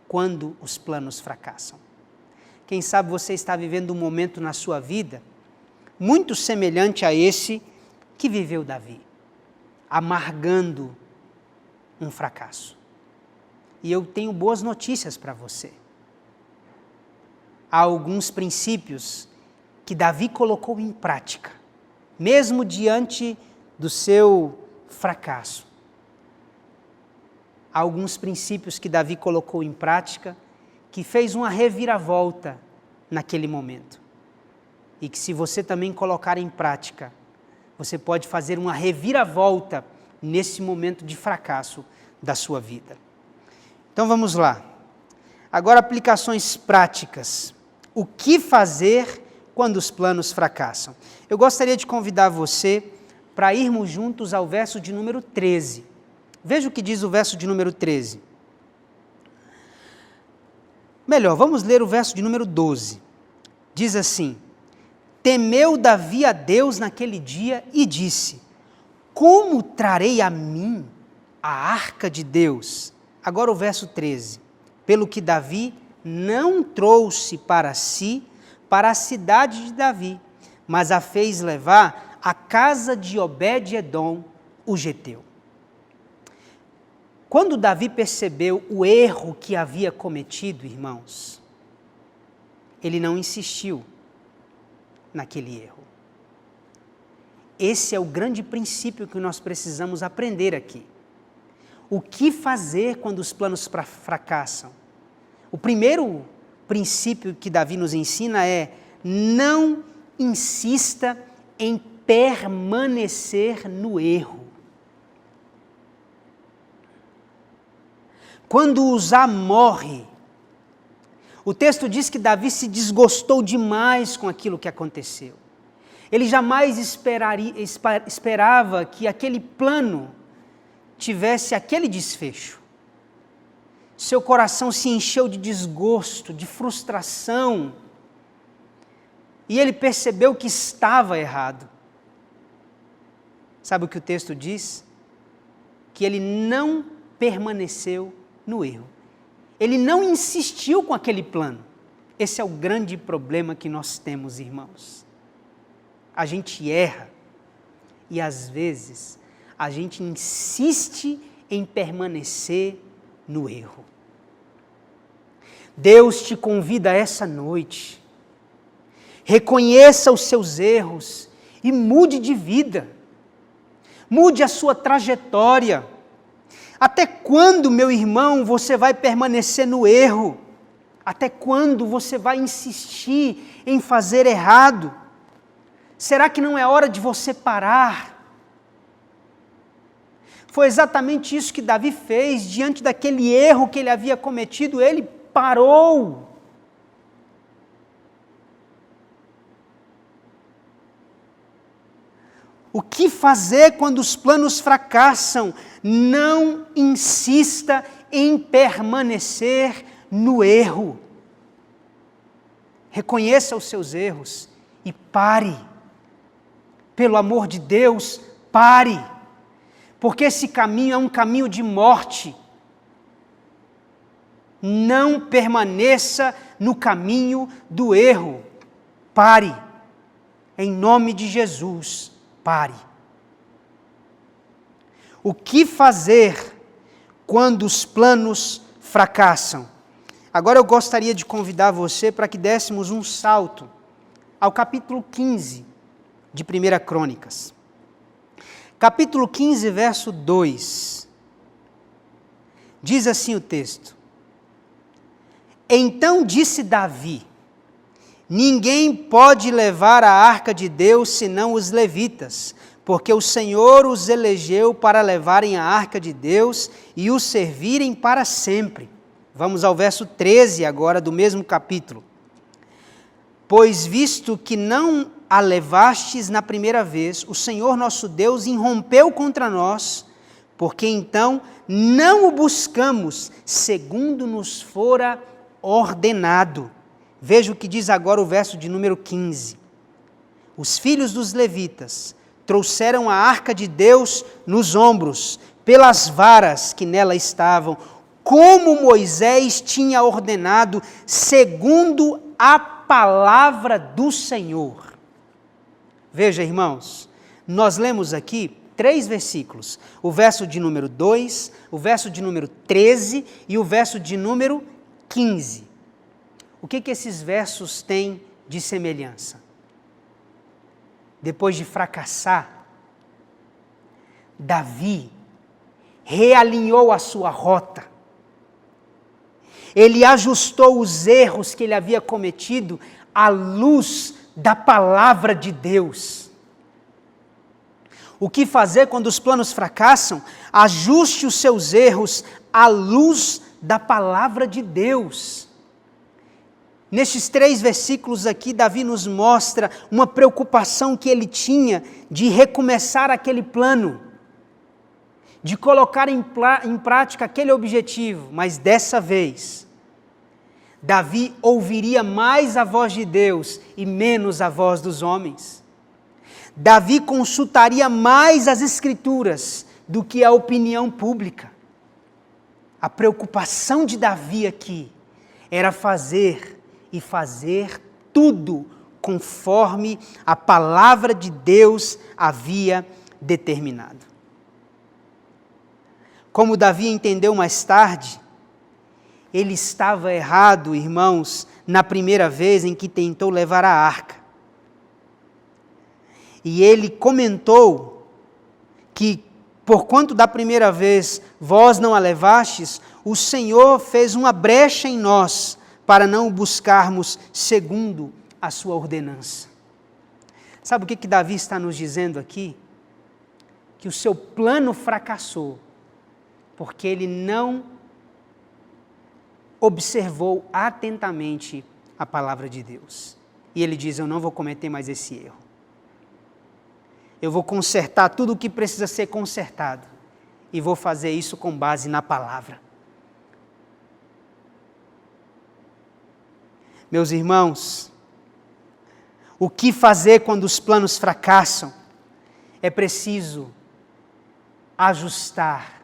quando os planos fracassam? Quem sabe você está vivendo um momento na sua vida muito semelhante a esse que viveu Davi, amargando um fracasso. E eu tenho boas notícias para você. Há alguns princípios que Davi colocou em prática, mesmo diante do seu fracasso. Há alguns princípios que Davi colocou em prática que fez uma reviravolta naquele momento. E que se você também colocar em prática, você pode fazer uma reviravolta nesse momento de fracasso da sua vida. Então vamos lá. Agora aplicações práticas. O que fazer quando os planos fracassam? Eu gostaria de convidar você para irmos juntos ao verso de número 13. Veja o que diz o verso de número 13. Melhor, vamos ler o verso de número 12. Diz assim: temeu Davi a Deus naquele dia e disse: como trarei a mim a arca de Deus? Agora o verso 13. Pelo que Davi não trouxe para si, para a cidade de Davi, mas a fez levar à casa de Obed-edom, o geteu. Quando Davi percebeu o erro que havia cometido, irmãos, ele não insistiu naquele erro. Esse é o grande princípio que nós precisamos aprender aqui. O que fazer quando os planos fracassam? O primeiro princípio que Davi nos ensina é: não insista em permanecer no erro. Quando Uzá morre, o texto diz que Davi se desgostou demais com aquilo que aconteceu. Ele jamais esperava que aquele plano tivesse aquele desfecho. Seu coração se encheu de desgosto, de frustração, e ele percebeu que estava errado. Sabe o que o texto diz? Que ele não permaneceu no erro. Ele não insistiu com aquele plano. Esse é o grande problema que nós temos, irmãos. A gente erra e, às vezes, a gente insiste em permanecer no erro. Deus te convida essa noite. Reconheça os seus erros e mude de vida. Mude a sua trajetória. Até quando, meu irmão, você vai permanecer no erro? Até quando você vai insistir em fazer errado? Será que não é hora de você parar? Foi exatamente isso que Davi fez. Diante daquele erro que ele havia cometido, ele parou. O que fazer quando os planos fracassam? Não insista em permanecer no erro. Reconheça os seus erros e pare. Pelo amor de Deus, pare. Porque esse caminho é um caminho de morte. Não permaneça no caminho do erro. Pare. Em nome de Jesus, pare. O que fazer quando os planos fracassam? Agora eu gostaria de convidar você para que dessemos um salto ao capítulo 15 de 1 Crônicas. Capítulo 15, verso 2. Diz assim o texto: Então disse Davi: Ninguém pode levar a arca de Deus senão os levitas, porque o Senhor os elegeu para levarem a arca de Deus e o servirem para sempre. Vamos ao verso 13 agora do mesmo capítulo. Pois visto que não a levastes na primeira vez, o Senhor nosso Deus irrompeu contra nós, porque então não o buscamos segundo nos fora ordenado. Veja o que diz agora o verso de número 15. Os filhos dos levitas trouxeram a arca de Deus nos ombros, pelas varas que nela estavam, como Moisés tinha ordenado, segundo a palavra do Senhor. Veja, irmãos, nós lemos aqui 3 versículos, o verso de número 2, o verso de número 13 e o verso de número 15. O que esses versos têm de semelhança? Depois de fracassar, Davi realinhou a sua rota. Ele ajustou os erros que ele havia cometido à luz da palavra de Deus. O que fazer quando os planos fracassam? Ajuste os seus erros à luz da palavra de Deus. Nestes 3 versículos aqui, Davi nos mostra uma preocupação que ele tinha de recomeçar aquele plano, de colocar em prática aquele objetivo, mas dessa vez, Davi ouviria mais a voz de Deus e menos a voz dos homens. Davi consultaria mais as Escrituras do que a opinião pública. A preocupação de Davi aqui era fazer tudo conforme a palavra de Deus havia determinado. Como Davi entendeu mais tarde, ele estava errado, irmãos, na primeira vez em que tentou levar a arca. E ele comentou que, porquanto da primeira vez vós não a levastes, o Senhor fez uma brecha em nós, para não o buscarmos segundo a sua ordenança. Sabe o que Davi está nos dizendo aqui? Que o seu plano fracassou, porque ele não observou atentamente a palavra de Deus. E ele diz: eu não vou cometer mais esse erro. Eu vou consertar tudo o que precisa ser consertado. E vou fazer isso com base na palavra. Meus irmãos, o que fazer quando os planos fracassam? É preciso ajustar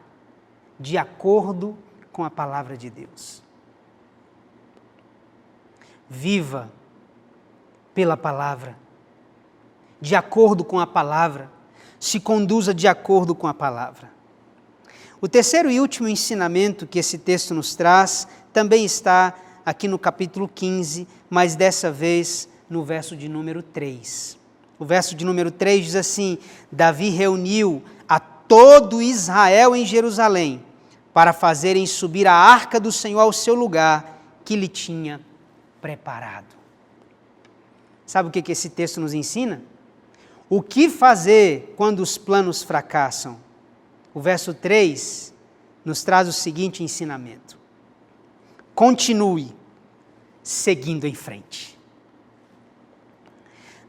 de acordo com a palavra de Deus. Viva pela palavra, de acordo com a palavra, se conduza de acordo com a palavra. O terceiro e último ensinamento que esse texto nos traz também está aqui no capítulo 15, mas dessa vez no verso de número 3. O verso de número 3 diz assim: Davi reuniu a todo Israel em Jerusalém para fazerem subir a arca do Senhor ao seu lugar que lhe tinha preparado. Sabe o que esse texto nos ensina? O que fazer quando os planos fracassam? o verso 3 nos traz o seguinte ensinamento: continue seguindo em frente.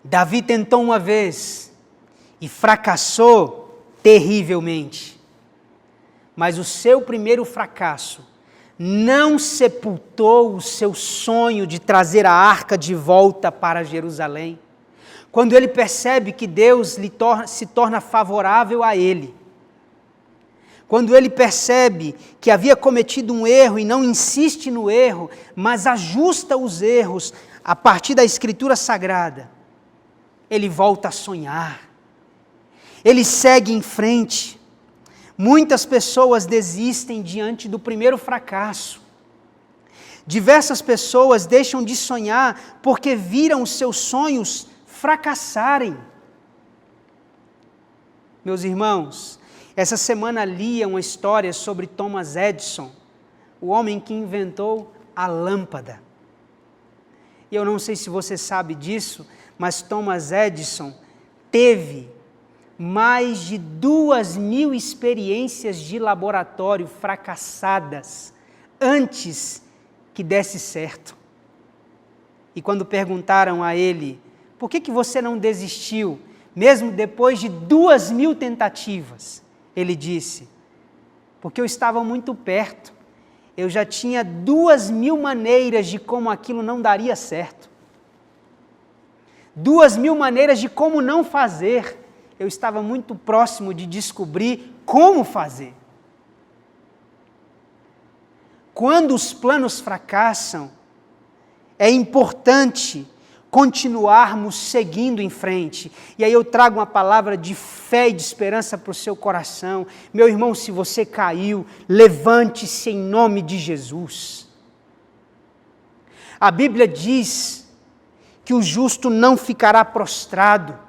Davi tentou uma vez e fracassou terrivelmente, mas o seu primeiro fracasso não sepultou o seu sonho de trazer a arca de volta para Jerusalém. Quando ele percebe que Deus se torna favorável a ele, quando ele percebe que havia cometido um erro e não insiste no erro, mas ajusta os erros a partir da Escritura Sagrada, ele volta a sonhar, ele segue em frente. Muitas pessoas desistem diante do primeiro fracasso. Diversas pessoas deixam de sonhar porque viram os seus sonhos fracassarem. Meus irmãos, essa semana lia uma história sobre Thomas Edison, o homem que inventou a lâmpada. E eu não sei se você sabe disso, mas Thomas Edison teve mais de 2.000 experiências de laboratório fracassadas antes que desse certo. E quando perguntaram a ele, por que você não desistiu, mesmo depois de 2.000 tentativas? Ele disse, porque eu estava muito perto, eu já tinha 2.000 maneiras de como aquilo não daria certo. 2.000 maneiras de como não fazer. Eu estava muito próximo de descobrir como fazer. Quando os planos fracassam, é importante continuarmos seguindo em frente. E aí eu trago uma palavra de fé e de esperança para o seu coração. Meu irmão, se você caiu, levante-se em nome de Jesus. A Bíblia diz que o justo não ficará prostrado.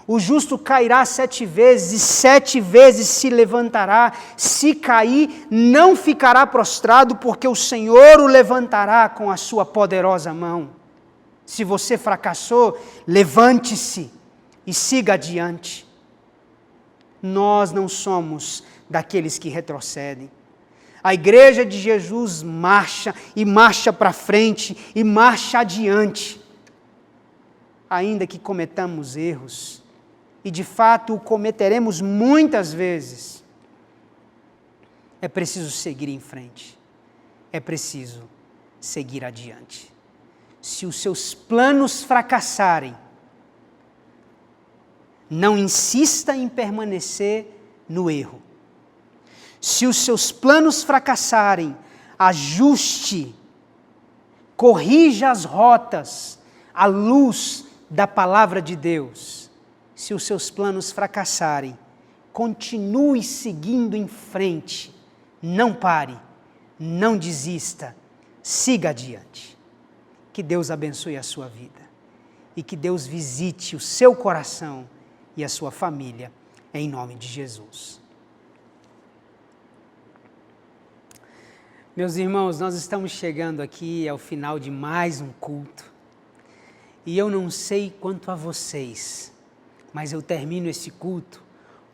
O justo cairá 7 vezes e 7 vezes se levantará. Se cair, não ficará prostrado, porque o Senhor o levantará com a sua poderosa mão. Se você fracassou, levante-se e siga adiante. Nós não somos daqueles que retrocedem. A igreja de Jesus marcha e marcha para frente e marcha adiante. Ainda que cometamos erros, e de fato o cometeremos muitas vezes, é preciso seguir em frente, é preciso seguir adiante. Se os seus planos fracassarem, não insista em permanecer no erro. Se os seus planos fracassarem, ajuste, corrija as rotas à luz da palavra de Deus. Se os seus planos fracassarem, continue seguindo em frente, não pare, não desista, siga adiante. Que Deus abençoe a sua vida e que Deus visite o seu coração e a sua família, em nome de Jesus. Meus irmãos, nós estamos chegando aqui ao final de mais um culto e eu não sei quanto a vocês, mas eu termino esse culto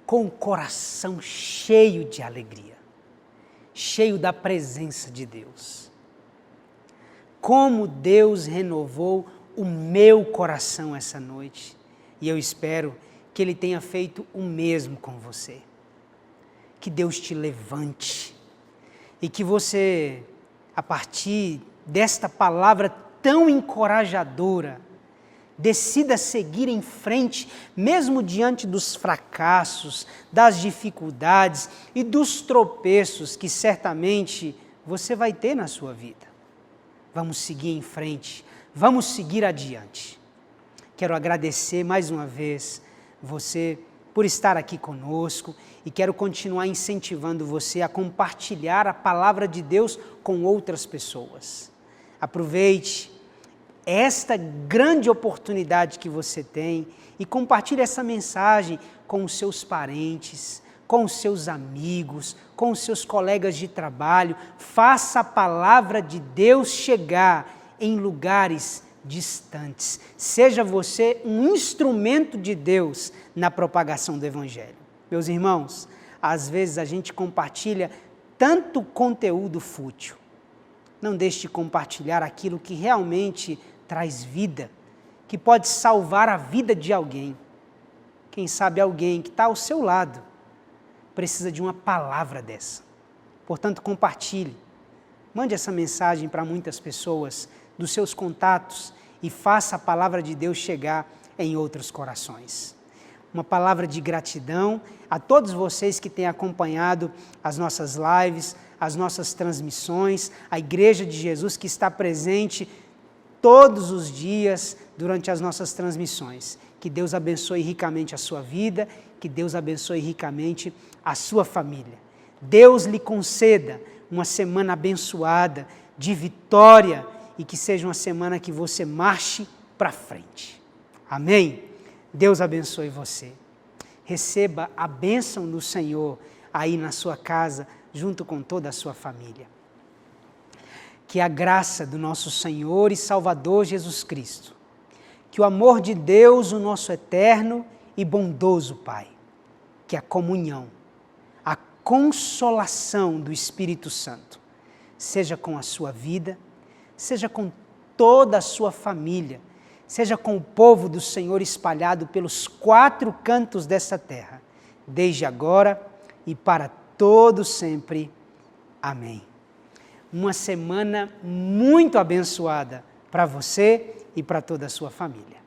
com o coração cheio de alegria, cheio da presença de Deus. Como Deus renovou o meu coração essa noite, e eu espero que Ele tenha feito o mesmo com você. Que Deus te levante e que você, a partir desta palavra tão encorajadora, decida seguir em frente, mesmo diante dos fracassos, das dificuldades e dos tropeços que certamente você vai ter na sua vida. Vamos seguir em frente, vamos seguir adiante. Quero agradecer mais uma vez você por estar aqui conosco e quero continuar incentivando você a compartilhar a palavra de Deus com outras pessoas. Aproveite esta grande oportunidade que você tem e compartilhe essa mensagem com os seus parentes, com os seus amigos, com os seus colegas de trabalho. Faça a palavra de Deus chegar em lugares distantes. Seja você um instrumento de Deus na propagação do Evangelho. Meus irmãos, às vezes a gente compartilha tanto conteúdo fútil. Não deixe de compartilhar aquilo que realmente traz vida, que pode salvar a vida de alguém. Quem sabe alguém que está ao seu lado precisa de uma palavra dessa. Portanto, compartilhe. Mande essa mensagem para muitas pessoas dos seus contatos e faça a palavra de Deus chegar em outros corações. Uma palavra de gratidão a todos vocês que têm acompanhado as nossas lives, as nossas transmissões, a Igreja de Jesus que está presente todos os dias durante as nossas transmissões. Que Deus abençoe ricamente a sua vida, que Deus abençoe ricamente a sua família. Deus lhe conceda uma semana abençoada, de vitória, e que seja uma semana que você marche para frente. Amém? Deus abençoe você. Receba a bênção do Senhor aí na sua casa, junto com toda a sua família. Que a graça do nosso Senhor e Salvador Jesus Cristo, que o amor de Deus, o nosso eterno e bondoso Pai, que a comunhão, a consolação do Espírito Santo, seja com a sua vida, seja com toda a sua família, seja com o povo do Senhor espalhado pelos 4 cantos dessa terra, desde agora e para todo sempre. Amém. Uma semana muito abençoada para você e para toda a sua família.